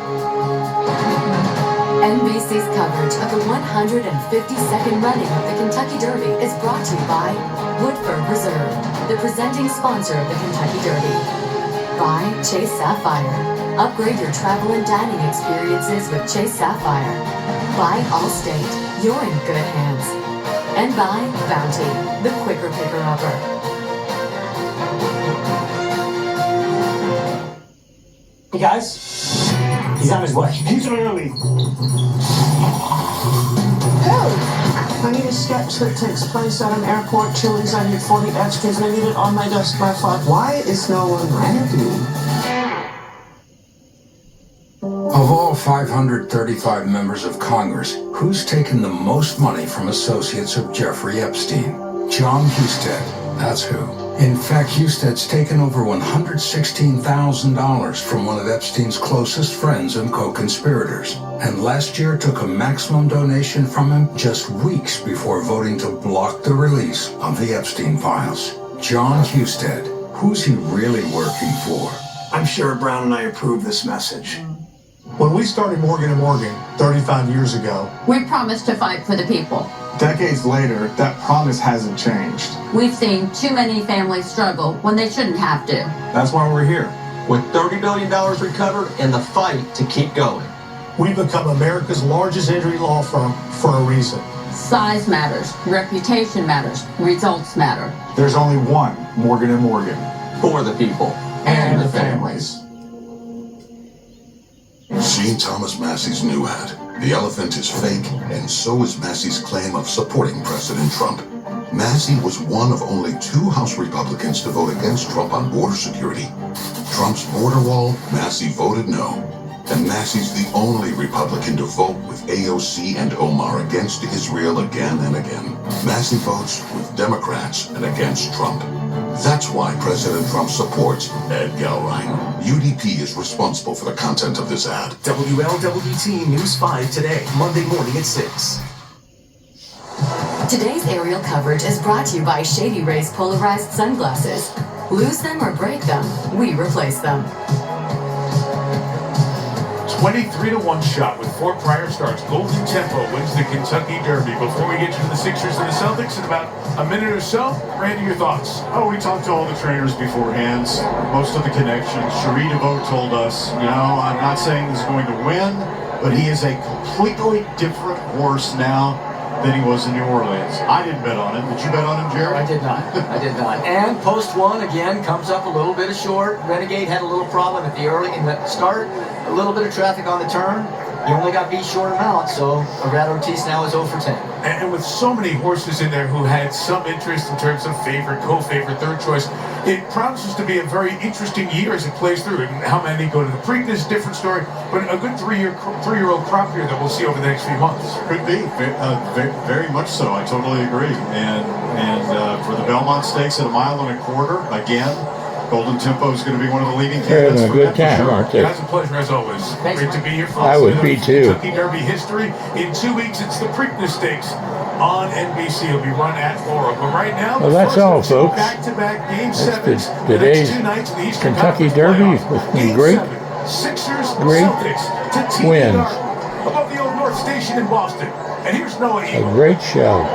[SPEAKER 3] NBC's coverage of the 152nd running of the Kentucky Derby is brought to you by Woodford Reserve, the presenting sponsor of the Kentucky Derby. By Chase Sapphire. Upgrade your travel and dining experiences with Chase Sapphire. By Allstate, you're in good hands. And by Bounty, the quicker picker-upper.
[SPEAKER 22] Hey guys, he's on his way. He's early.
[SPEAKER 23] I need a sketch that takes place at an airport. Chili's, I need 40 extras, and I need it on my desk by 5. Why is no one ready?
[SPEAKER 24] Of all 535 members of Congress, who's taken the most money from associates of Jeffrey Epstein? John Husted, that's who. In fact, Husted's taken over $116,000 from one of Epstein's closest friends and co-conspirators, and last year took a maximum donation from him just weeks before voting to block the release of the Epstein files. John Husted, who's he really working for?
[SPEAKER 23] I'm sure Brown and I approve this message.
[SPEAKER 25] When we started Morgan & Morgan 35 years ago,
[SPEAKER 26] we promised to fight for the people.
[SPEAKER 25] Decades later, that promise hasn't changed.
[SPEAKER 26] We've seen too many families struggle when they shouldn't have to.
[SPEAKER 25] That's why we're here.
[SPEAKER 31] With $30 billion recovered and the fight to keep going.
[SPEAKER 25] We've become America's largest injury law firm for a reason.
[SPEAKER 26] Size matters, reputation matters, results matter.
[SPEAKER 25] There's only one Morgan & Morgan.
[SPEAKER 31] For the people.
[SPEAKER 25] And the families.
[SPEAKER 12] Seen Thomas Massey's new ad. The elephant is fake, and so is Massey's claim of supporting President Trump. Massey was one of only 2 House Republicans to vote against Trump on border security. Trump's border wall, Massey voted no. And Massey's the only Republican to vote with AOC and Omar against Israel again and again. Massey votes with Democrats and against Trump. That's why President Trump supports Ed Galrein. UDP is responsible for the content of this ad.
[SPEAKER 27] WLWT News 5 today, Monday morning at 6.
[SPEAKER 3] Today's aerial coverage is brought to you by Shady Rays Polarized Sunglasses. Lose them or break them, we replace them.
[SPEAKER 2] 23-1 shot with 4 prior starts. Golden Tempo wins the Kentucky Derby. Before we get to the Sixers and the Celtics in about a minute or so, Randy, your thoughts?
[SPEAKER 11] Oh, we talked to all the trainers beforehand. Most of the connections. Cherie DeVoe told us, you know, I'm not saying he's going to win, but he is a completely different horse now than he was in New Orleans. I didn't bet on him. Did you bet on him, Jerry?
[SPEAKER 31] I did not. I did not. And post one again comes up a little bit short. Renegade had a little problem at the start. A little bit of traffic on the turn. He only got beat short amount, so Brad Ortiz now is 0 for 10.
[SPEAKER 2] And with so many horses in there who had some interest in terms of favorite, co-favorite, third choice, it promises to be a very interesting year as it plays through. And how many go to the Preakness, different story, but a good three-year-old crop here that we'll see over the next few months.
[SPEAKER 11] Could be, very much so. I totally agree. And for the Belmont Stakes at 1.25 miles, again, Golden Tempo is going to be one of the leading
[SPEAKER 10] They're
[SPEAKER 11] candidates.
[SPEAKER 10] having a good time, aren't they?
[SPEAKER 2] It's a pleasure as always. Great to be here.
[SPEAKER 10] I would be too.
[SPEAKER 2] Kentucky Derby history. In 2 weeks, it's the Preakness Stakes on NBC. It'll be run at Laurel. But right now,
[SPEAKER 10] well, that's all, folks.
[SPEAKER 2] Back-to-back Game
[SPEAKER 10] That's
[SPEAKER 2] 7s.
[SPEAKER 10] today's Kentucky Derby with some great,
[SPEAKER 2] Sixers,
[SPEAKER 10] great
[SPEAKER 2] Celtics to
[SPEAKER 10] wins.
[SPEAKER 2] above the Old North Station in Boston. And here's Noah
[SPEAKER 10] A great show.